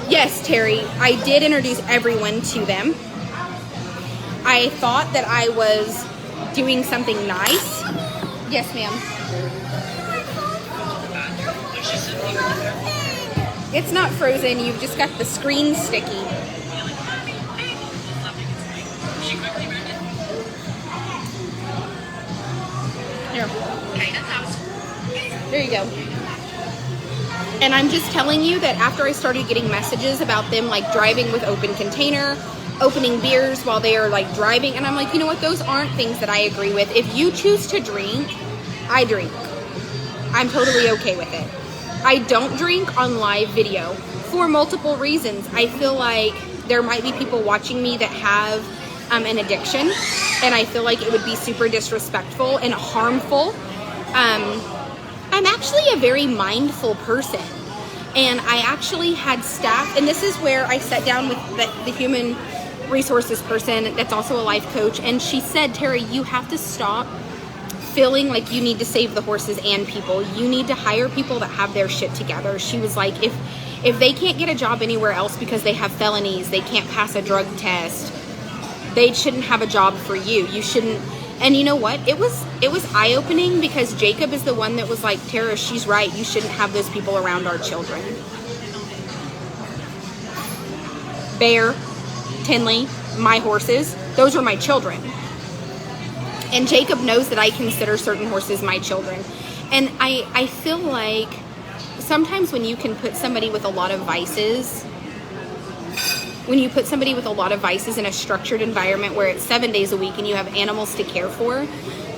Yes, Terry, I did introduce everyone to them. I thought that I was doing something nice. Yes, ma'am. It's not frozen. You've just got the screen sticky. Here. There you go. And I'm just telling you that after I started getting messages about them like driving with open container, opening beers while they are like driving, and I'm like, you know what, those aren't things that I agree with. If you choose to drink, I drink. I'm totally okay with it. I don't drink on live video for multiple reasons. I feel like there might be people watching me that have an addiction, and I feel like it would be super disrespectful and harmful. I'm actually a very mindful person, and I actually had staff, and this is where I sat down with the human resources person that's also a life coach, and she said, Terry, you have to stop feeling like you need to save the horses and people. You need to hire people that have their shit together. She was like, if they can't get a job anywhere else because they have felonies, they can't pass a drug test, they shouldn't have a job for you. You shouldn't. And you know what? It was eye-opening because Jacob is the one that was like, Tara, she's right. You shouldn't have those people around our children. Bear, Tinley, my horses, those are my children. And Jacob knows that I consider certain horses my children. And I feel like sometimes when you can put somebody with a lot of vices, when you put somebody with a lot of vices in a structured environment where it's 7 days a week and you have animals to care for,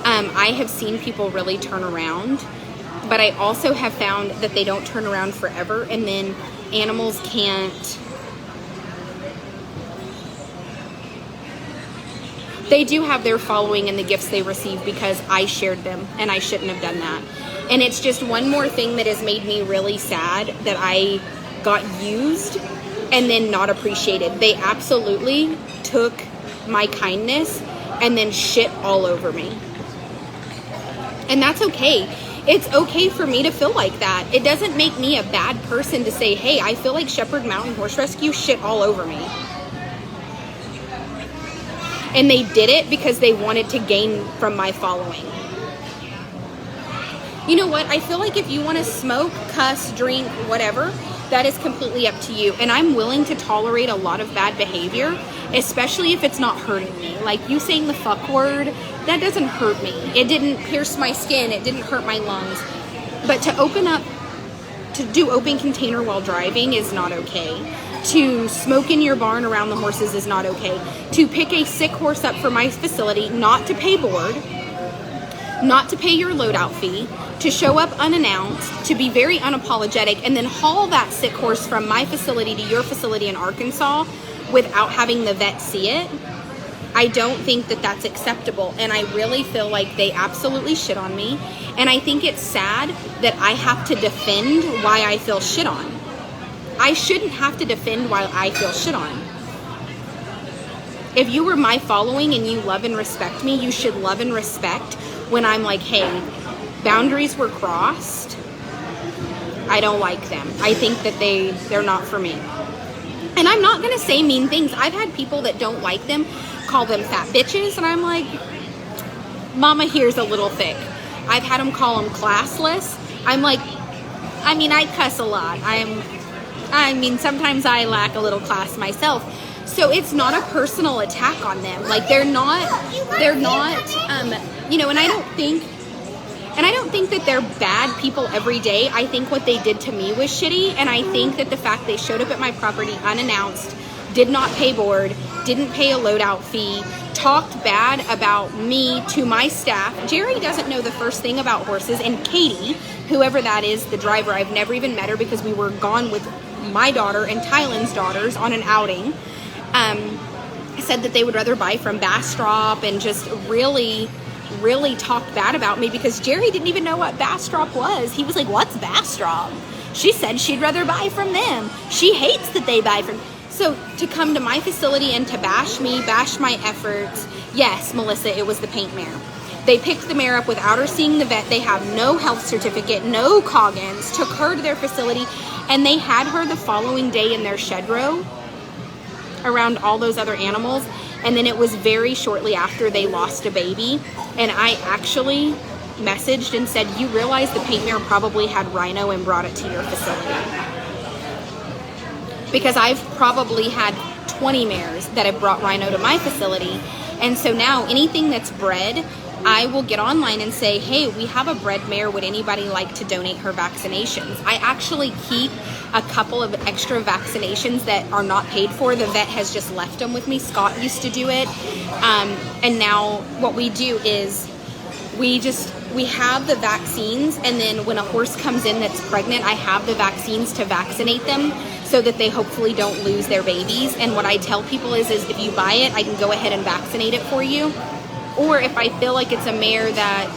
I have seen people really turn around. But I also have found that they don't turn around forever, and then animals can't. They do have their following and the gifts they receive because I shared them, and I shouldn't have done that. And it's just one more thing that has made me really sad that I got used and then not appreciated. They absolutely took my kindness and then shit all over me. And that's okay. It's okay for me to feel like that. It doesn't make me a bad person to say, hey, I feel like Shepherd Mountain Horse Rescue shit all over me. And they did it because they wanted to gain from my following. You know what? I feel like if you want to smoke, cuss, drink, whatever, that is completely up to you. And I'm willing to tolerate a lot of bad behavior, especially if it's not hurting me. Like you saying the fuck word, that doesn't hurt me. It didn't pierce my skin. It didn't hurt my lungs. But to do open container while driving is not okay. To smoke in your barn around the horses is not okay. To pick a sick horse up for my facility, not to pay board, not to pay your loadout fee, to show up unannounced, to be very unapologetic, and then haul that sick horse from my facility to your facility in Arkansas without having the vet see it, I don't think that that's acceptable. And I really feel like they absolutely shit on me. And I think it's sad that I have to defend why I feel shit on. I shouldn't have to defend why I feel shit on. If you were my following and you love and respect me, you should love and respect when I'm like, hey, boundaries were crossed. I don't like them. I think that they're not for me. And I'm not going to say mean things. I've had people that don't like them call them fat bitches, and I'm like, mama here's a little thick. I've had them call them classless. I'm like, I mean, I cuss a lot. Sometimes I lack a little class myself. So it's not a personal attack on them. Like they're not, and I don't think that they're bad people every day. I think what they did to me was shitty. And I think that the fact they showed up at my property unannounced, did not pay board, didn't pay a loadout fee, talked bad about me to my staff. Jerry doesn't know the first thing about horses, and Katie, whoever that is, the driver, I've never even met her because we were gone with my daughter and Tylen's daughters on an outing, said that they would rather buy from Bastrop, and just really talked bad about me because Jerry didn't even know what Bastrop was. He was like, what's Bastrop? She said she'd rather buy from them. She hates that they buy from. So to come to my facility and to bash me, bash my efforts. Yes, Melissa, it was the paint mare. They picked the mare up without her seeing the vet. They have no health certificate, no Coggins, took her to their facility, and they had her the following day in their shed row around all those other animals. And then it was very shortly after they lost a baby. And I actually messaged and said, you realize the paint mare probably had rhino and brought it to your facility? Because I've probably had 20 mares that have brought rhino to my facility. And so now anything that's bred, I will get online and say, hey, we have a bred mare. Would anybody like to donate her vaccinations? I actually keep a couple of extra vaccinations that are not paid for. The vet has just left them with me. Scott used to do it. And now what we do is we have the vaccines, and then when a horse comes in that's pregnant, I have the vaccines to vaccinate them so that they hopefully don't lose their babies. And what I tell people is if you buy it, I can go ahead and vaccinate it for you. Or if I feel like it's a mare that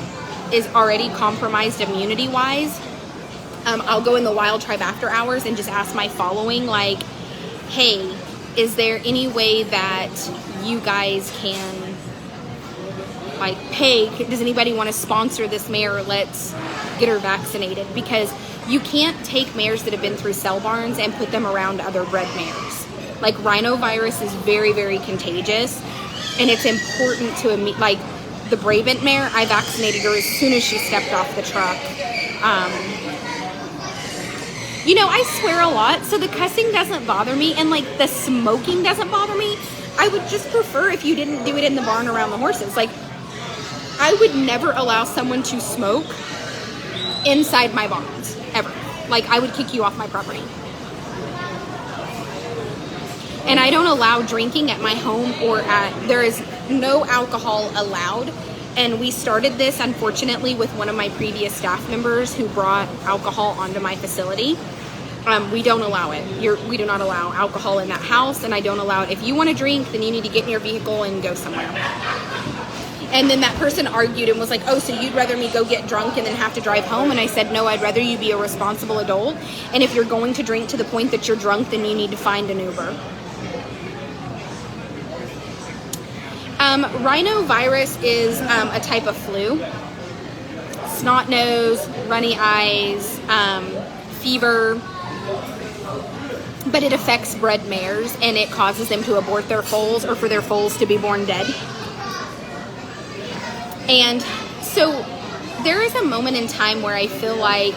is already compromised immunity-wise, I'll go in the wild tribe after hours and just ask my following, like, hey, is there any way that you guys can, like, pay? Does anybody want to sponsor this mare? Let's get her vaccinated. Because you can't take mares that have been through cell barns and put them around other bred mares. Like, rhinovirus is very, very contagious. And it's important to, like, the Brabant mare, I vaccinated her as soon as she stepped off the truck. You know, I swear a lot, so the cussing doesn't bother me, and, like, the smoking doesn't bother me. I would just prefer if you didn't do it in the barn around the horses. Like, I would never allow someone to smoke inside my barns, ever. Like, I would kick you off my property. And I don't allow drinking at my home there is no alcohol allowed. And we started this, unfortunately, with one of my previous staff members who brought alcohol onto my facility. We don't allow it. We do not allow alcohol in that house, and I don't allow it. If you want to drink, then you need to get in your vehicle and go somewhere. And then that person argued and was like, oh, so you'd rather me go get drunk and then have to drive home? And I said, no, I'd rather you be a responsible adult. And if you're going to drink to the point that you're drunk, then you need to find an Uber. Rhinovirus is a type of flu. Snot nose, runny eyes, fever. But it affects bred mares, and it causes them to abort their foals or for their foals to be born dead. And so there is a moment in time where I feel like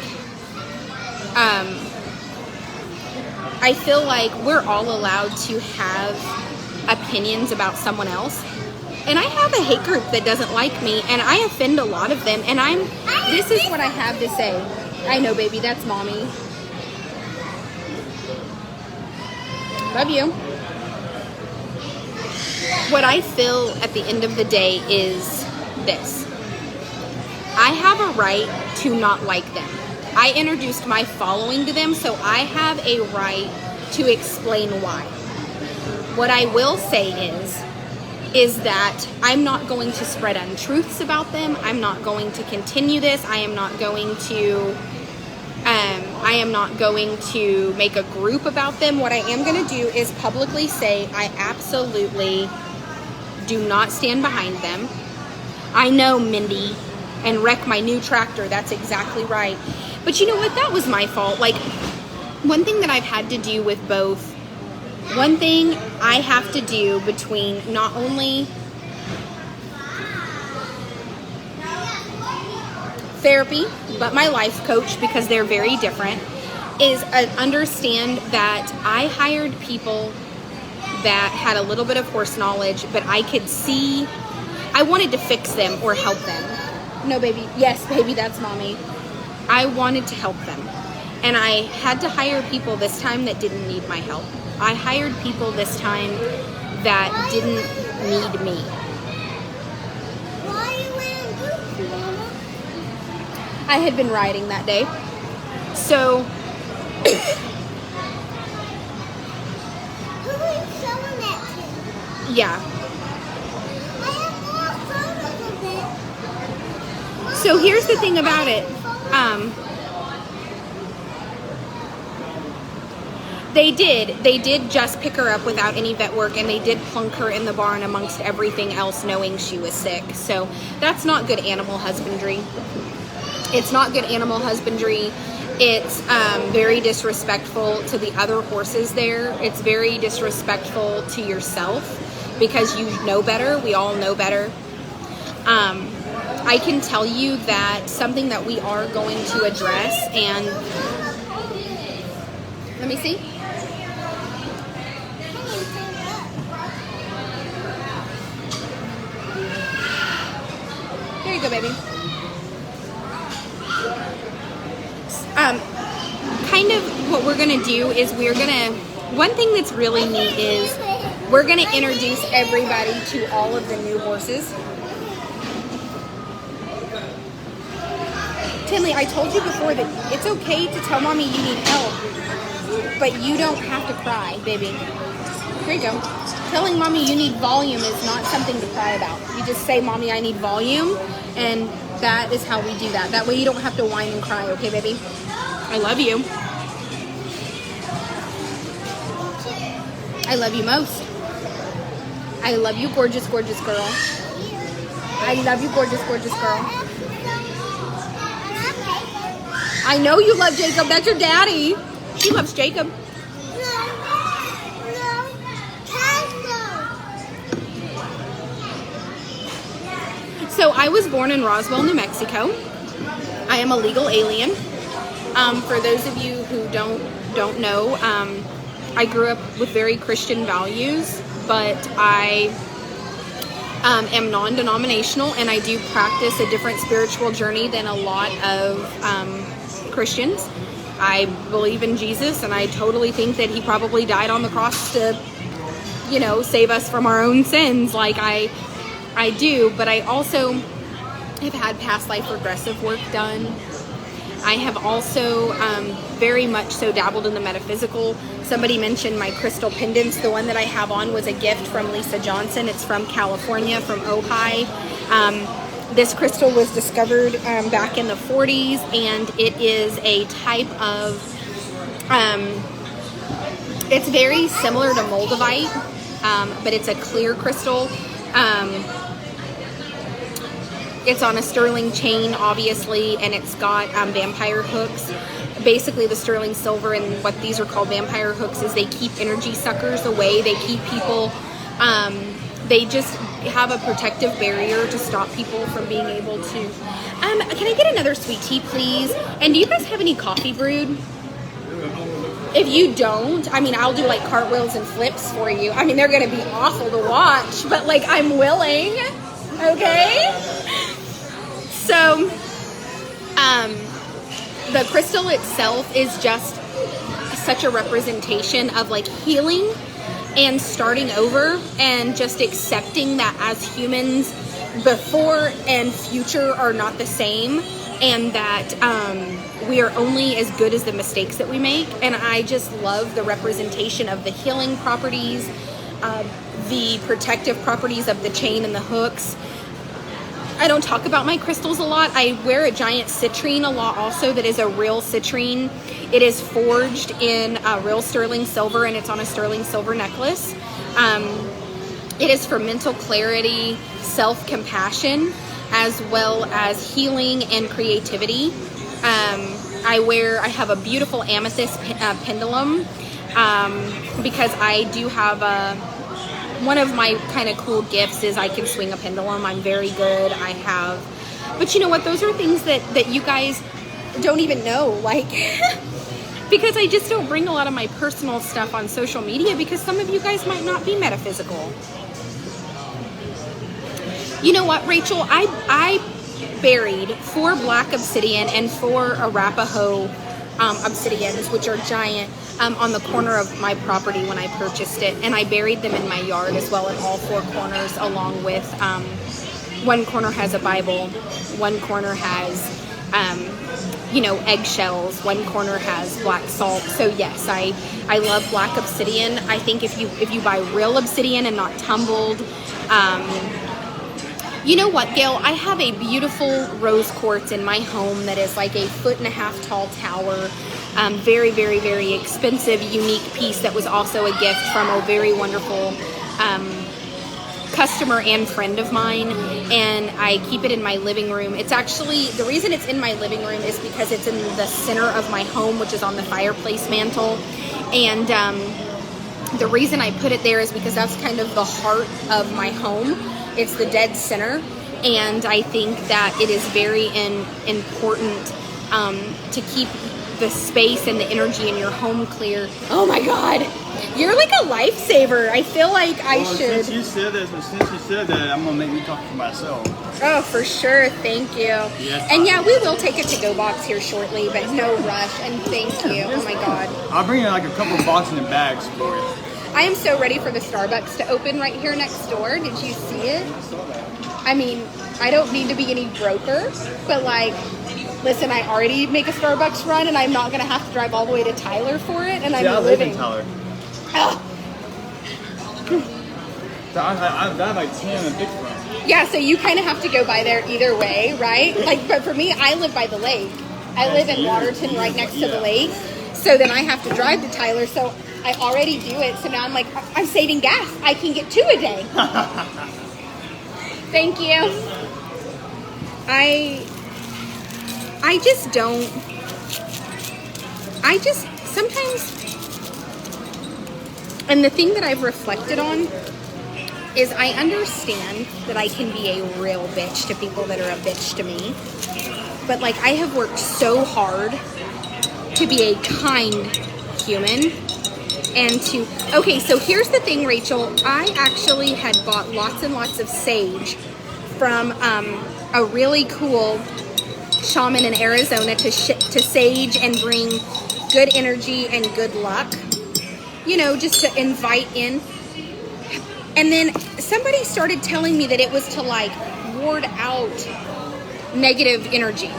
we're all allowed to have opinions about someone else. And I have a hate group that doesn't like me, and I offend a lot of them, and this is what I have to say. I know, baby, that's mommy. Love you. What I feel at the end of the day is this. I have a right to not like them. I introduced my following to them, so I have a right to explain why. What I will say is that I'm not going to spread untruths about them. I'm not going to continue this. I am not going to make a group about them. What I am going to do is publicly say I absolutely do not stand behind them. I know, Mindy, and wreck my new tractor. That's exactly right. But you know what? That was my fault. Like, one thing that I've had to do with both, one thing I have to do between not only therapy, but my life coach, because they're very different, is understand that I hired people that had a little bit of horse knowledge, but I could see, I wanted to fix them or help them. No, baby. Yes, baby, that's mommy. I wanted to help them. And I had to hire people this time that didn't need my help. I hired people this time that didn't need me. I had been riding that day. So Who are you showing that to? yeah. I have more photos of it. So here's the thing about it. They did just pick her up without any vet work, and they did plunk her in the barn amongst everything else, knowing she was sick. So that's not good animal husbandry. It's not good animal husbandry. It's very disrespectful to the other horses there. It's very disrespectful to yourself because you know better. We all know better. I can tell you that something that we are going to address, and let me see. There you go, baby. Kind of what we're gonna do is one thing that's really neat is we're gonna introduce everybody to all of the new horses. Tinley, I told you before that it's okay to tell mommy you need help, but you don't have to cry, baby. Here you go. Telling mommy you need volume is not something to cry about. You just say, mommy, I need volume, and that is how we do that. That way you don't have to whine and cry, okay, baby? I love you. I love you most. I love you, gorgeous, gorgeous girl. I love you, gorgeous, gorgeous girl. I know you love Jacob. That's your daddy. She loves Jacob. So I was born in Roswell, New Mexico. I am a legal alien. For those of you who don't know, I grew up with very Christian values, but I am non-denominational, and I do practice a different spiritual journey than a lot of Christians. I believe in Jesus, and I totally think that he probably died on the cross to, save us from our own sins, like I do. But I also have had past life regressive work done. I have also very much so dabbled in the metaphysical. Somebody mentioned my crystal pendants. The one that I have on was a gift from Lisa Johnson. It's from California, from Ojai. This crystal was discovered back in the 40s, and it is a type of, it's very similar to moldavite, but it's a clear crystal. It's on a sterling chain, obviously, and it's got vampire hooks. Basically, the sterling silver and what these are called vampire hooks is they keep energy suckers away. They keep people, they just have a protective barrier to stop people from being able to. Can I get another sweet tea, please? And do you guys have any coffee brewed? If you don't, I'll do like cartwheels and flips for you. They're going to be awful to watch, but like I'm willing. Okay? So, the crystal itself is just such a representation of like healing and starting over, and just accepting that as humans, before and future are not the same, and that we are only as good as the mistakes that we make. And I just love the representation of the healing properties, the protective properties of the chain and the hooks. I don't talk about my crystals a lot. I wear a giant citrine a lot also, that is a real citrine. It is forged in real sterling silver, and it's on a sterling silver necklace. It is for mental clarity, self-compassion, as well as healing and creativity. I have a beautiful amethyst pendulum because I do have one of my kind of cool gifts is I can swing a pendulum. I'm very good. But you know what? Those are things that you guys don't even know, like, because I just don't bring a lot of my personal stuff on social media because some of you guys might not be metaphysical. You know what, Rachel? I buried 4 black obsidian and 4 Arapaho obsidians, which are giant, on the corner of my property when I purchased it, and I buried them in my yard as well, in all 4 corners, along with one corner has a Bible, one corner has you know, eggshells. One corner has black salt. So yes, I love black obsidian. I think if you buy real obsidian and not tumbled, you know what, Gail? I have a beautiful rose quartz in my home that is like a 1.5 foot tall tower. Very, very, very expensive, unique piece that was also a gift from a very wonderful customer and friend of mine, and I keep it in my living room. It's actually, the reason it's in my living room is because it's in the center of my home, which is on the fireplace mantle, and the reason I put it there is because that's kind of the heart of my home. It's the dead center, and I think that it is very important to keep the space and the energy in your home clear. Oh my God, you're like a lifesaver. I feel like I should. Since you said that, I'm gonna make me talk for myself. Oh, for sure. Thank you. Yes, and yeah, we will take a to-go box here shortly, but no rush. And thank you. Oh my God. I'll bring you like a couple boxes and bags for you. I am so ready for the Starbucks to open right here next door. Did you see it? I mean, I don't need to be any broker, but like, listen, I already make a Starbucks run, and I'm not going to have to drive all the way to Tyler for it, and I'm living. In Tyler. Oh. I have like 10 in the big front. Yeah, so you kind of have to go by there either way, right? Like, but for me, I live by the lake. I live in Waterton, right next to the lake. So then I have to drive to Tyler, so I already do it. So now I'm like, I'm saving gas. I can get 2 a day. Thank you. I just don't, sometimes, and the thing that I've reflected on is I understand that I can be a real bitch to people that are a bitch to me. But like, I have worked so hard to be a kind human and to, okay, so here's the thing, Rachel. I actually had bought lots and lots of sage from a really cool shaman in Arizona to sage and bring good energy and good luck, you know, just to invite in. And then somebody started telling me that it was to like ward out negative energy.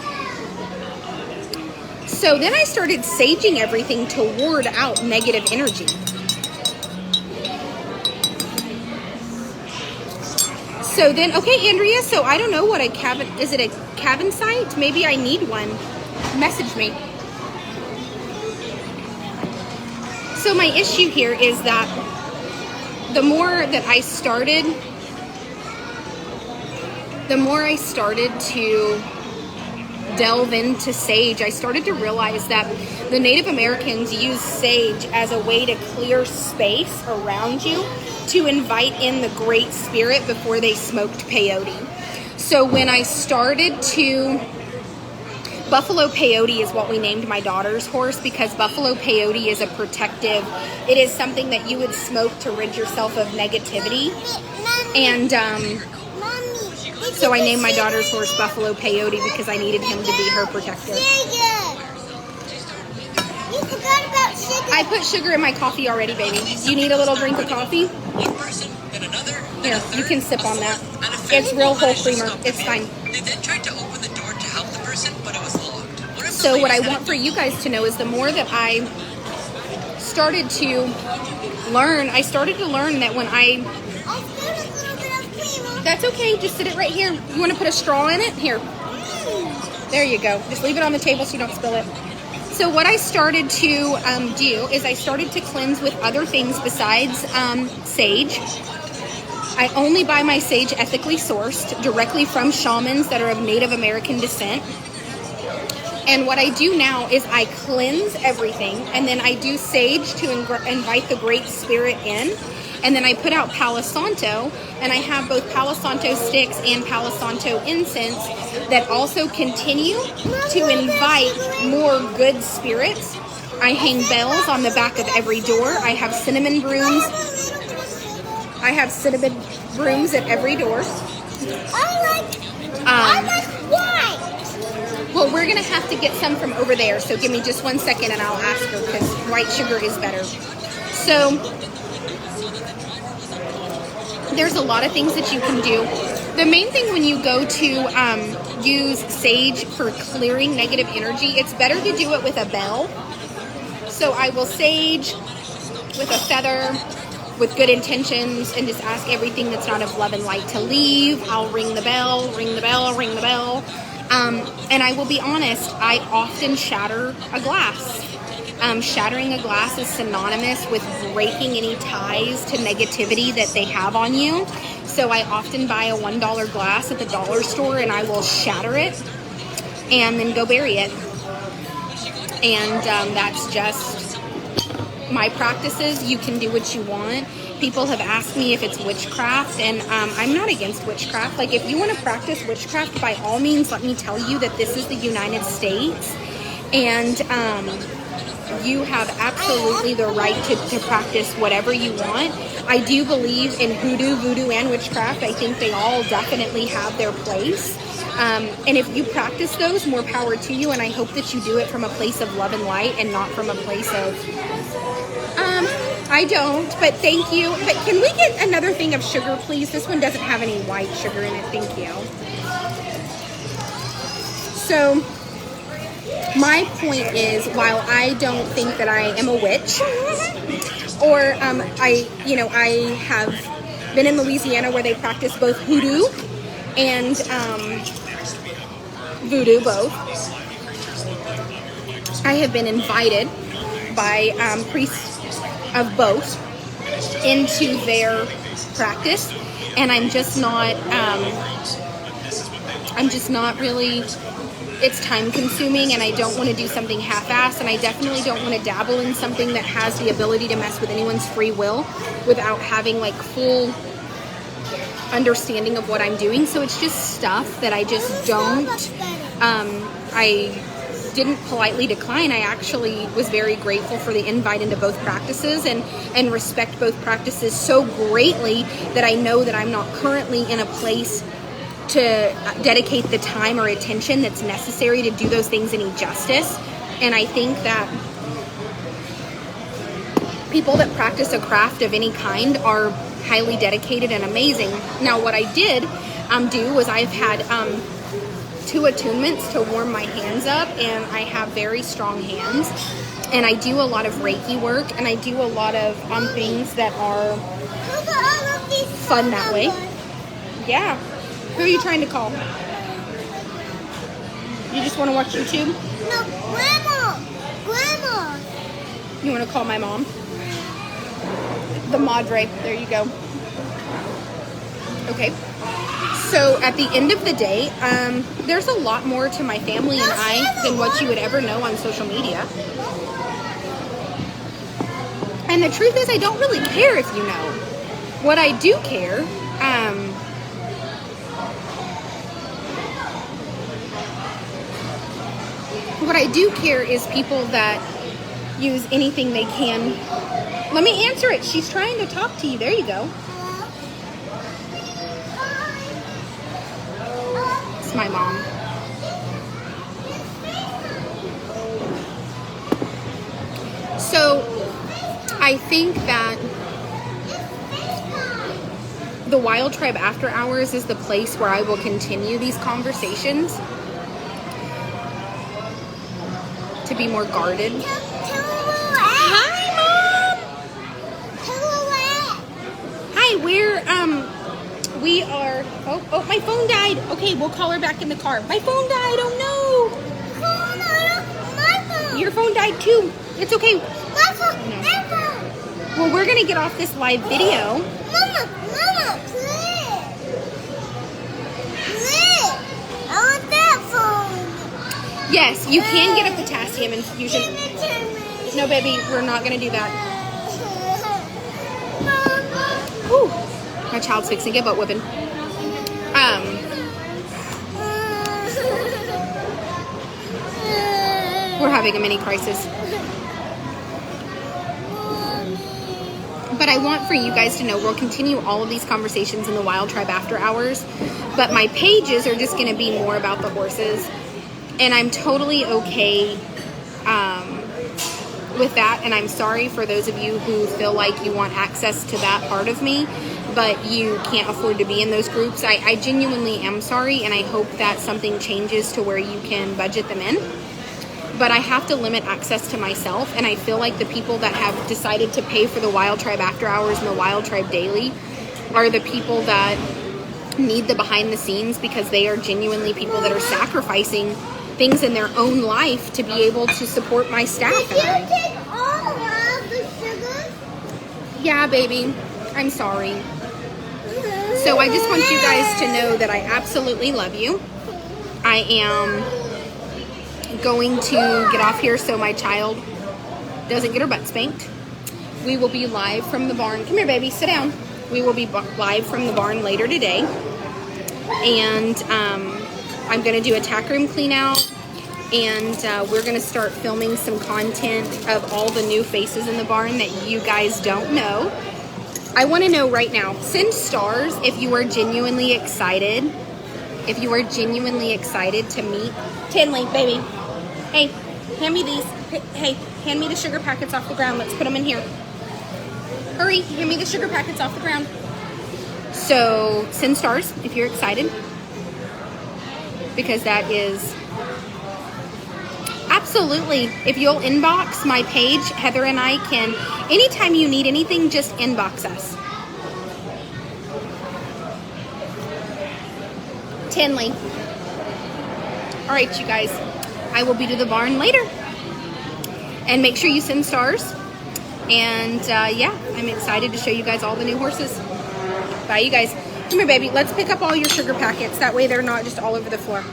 So then I started saging everything to ward out negative energy. So then, okay, Andrea, so I don't know what a cabin, is it a cabin site? Maybe I need one. Message me. So my issue here is that the more I started to delve into sage, I started to realize that the Native Americans use sage as a way to clear space around you to invite in the Great Spirit before they smoked peyote. So when I started to, Buffalo Peyote is what we named my daughter's horse, because Buffalo Peyote is a protective, it is something that you would smoke to rid yourself of negativity. And so I named my daughter's horse Buffalo Peyote because I needed him to be her protector. You forgot about sugar. I put sugar in my coffee already, baby. You need a little drink of coffee? Here, you can sip on that. It's real whole creamer. It's fine. They then tried to open the door to help the person, but it was locked. So what I want for you guys to know is the more that I started to learn, that when I spilled a little bit of creamer. that's okay, just sit it right here. You want to put a straw in it? Here. There you go. Just leave it on the table so you don't spill it. So what I started to do is I started to cleanse with other things besides sage. I only buy my sage ethically sourced, directly from shamans that are of Native American descent. And what I do now is I cleanse everything, and then I do sage to invite the Great Spirit in. And then I put out Palo Santo, and I have both Palo Santo sticks and Palo Santo incense that also continue to invite more good spirits. I hang bells on the back of every door. I have cinnamon brooms. I have cinnamon brooms at every door. I like white. Well, we're going to have to get some from over there, so give me just 1 second and I'll ask her, because white sugar is better. So there's a lot of things that you can do. The main thing when you go to use sage for clearing negative energy, it's better to do it with a bell. So I will sage with a feather, with good intentions, and just ask everything that's not of love and light to leave. I'll ring the bell, ring the bell, ring the bell. And I will be honest, I often shatter a glass. Shattering a glass is synonymous with breaking any ties to negativity that they have on you. So I often buy a $1 glass at the dollar store and I will shatter it and then go bury it. And that's just my practices. You can do what you want. People have asked me if it's witchcraft, and I'm not against witchcraft. Like, if you want to practice witchcraft, by all means, let me tell you that this is the United States, and you have absolutely the right to practice whatever you want. I do believe in hoodoo, voodoo, and witchcraft. I think they all definitely have their place. And if you practice those, more power to you. And I hope that you do it from a place of love and light and not from a place of, I don't, but thank you. But can we get another thing of sugar, please? This one doesn't have any white sugar in it. Thank you. So my point is, while I don't think that I am a witch, or I have been in Louisiana where they practice both hoodoo and voodoo, both. I have been invited by priests of both into their practice, and I'm just not really, it's time consuming, and I don't want to do something half-assed, and I definitely don't want to dabble in something that has the ability to mess with anyone's free will without having like full understanding of what I'm doing. So it's just stuff that I just don't, I didn't politely decline. I actually was very grateful for the invite into both practices, and respect both practices so greatly that I know that I'm not currently in a place to dedicate the time or attention that's necessary to do those things any justice. And I think that people that practice a craft of any kind are highly dedicated and amazing. Now, what I did do was I've had 2 attunements to warm my hands up, and I have very strong hands, and I do a lot of Reiki work, and I do a lot of things that are fun that way. Yeah. Who are you trying to call? You just want to watch YouTube? No, Grandma! Grandma! You want to call my mom? The Madre. There you go. Okay. So at the end of the day, there's a lot more to my family and I than what you would ever know on social media. And the truth is, I don't really care if you know. What I do care, is people that use anything they can. Let me answer it. She's trying to talk to you. There you go. It's my mom. So I think that the Wild Tribe After Hours is the place where I will continue these conversations to be more guarded. Hi, Mom! Hi, we are, oh, my phone died. Okay, we'll call her back in the car. My phone died, oh no! My phone! Your phone died too. It's okay. My phone! No. My phone! Well, we're gonna get off this live video. Mama, please! Please! I want that phone! Yes, you can get a potassium infusion. Give it to me! No, baby, we're not gonna do that. Mama! Whew. My child's fixing to get butt whipping. We're having a mini crisis. But I want for you guys to know we'll continue all of these conversations in the Wild Tribe After Hours. But my pages are just going to be more about the horses. And I'm totally okay with that, and I'm sorry for those of you who feel like you want access to that part of me, but you can't afford to be in those groups. I genuinely am sorry, and I hope that something changes to where you can budget them in. But I have to limit access to myself, and I feel like the people that have decided to pay for the Wild Tribe After Hours and the Wild Tribe Daily are the people that need the behind the scenes, because they are genuinely people that are sacrificing things in their own life to be able to support my staff. Did you take all of the sugar? Yeah, baby. I'm sorry. So I just want you guys to know that I absolutely love you. I am going to get off here so my child doesn't get her butt spanked. We will be live from the barn. Come here, baby. Sit down. We will be live from the barn later today. And I'm going to do a tack room clean out. And we're going to start filming some content of all the new faces in the barn that you guys don't know. I want to know right now, send stars if you are genuinely excited. If you are genuinely excited to meet Tinley, baby. Hey, hand me these. Hey, hand me the sugar packets off the ground. Let's put them in here. Hurry, hand me the sugar packets off the ground. So send stars if you're excited, because that is absolutely, if you'll inbox my page, Heather and I can, anytime you need anything, just inbox us. Tinley. All right, you guys, I will be to the barn later. And make sure you send stars. And yeah, I'm excited to show you guys all the new horses. Bye, you guys. Come here, baby. Let's pick up all your sugar packets. That way they're not just all over the floor.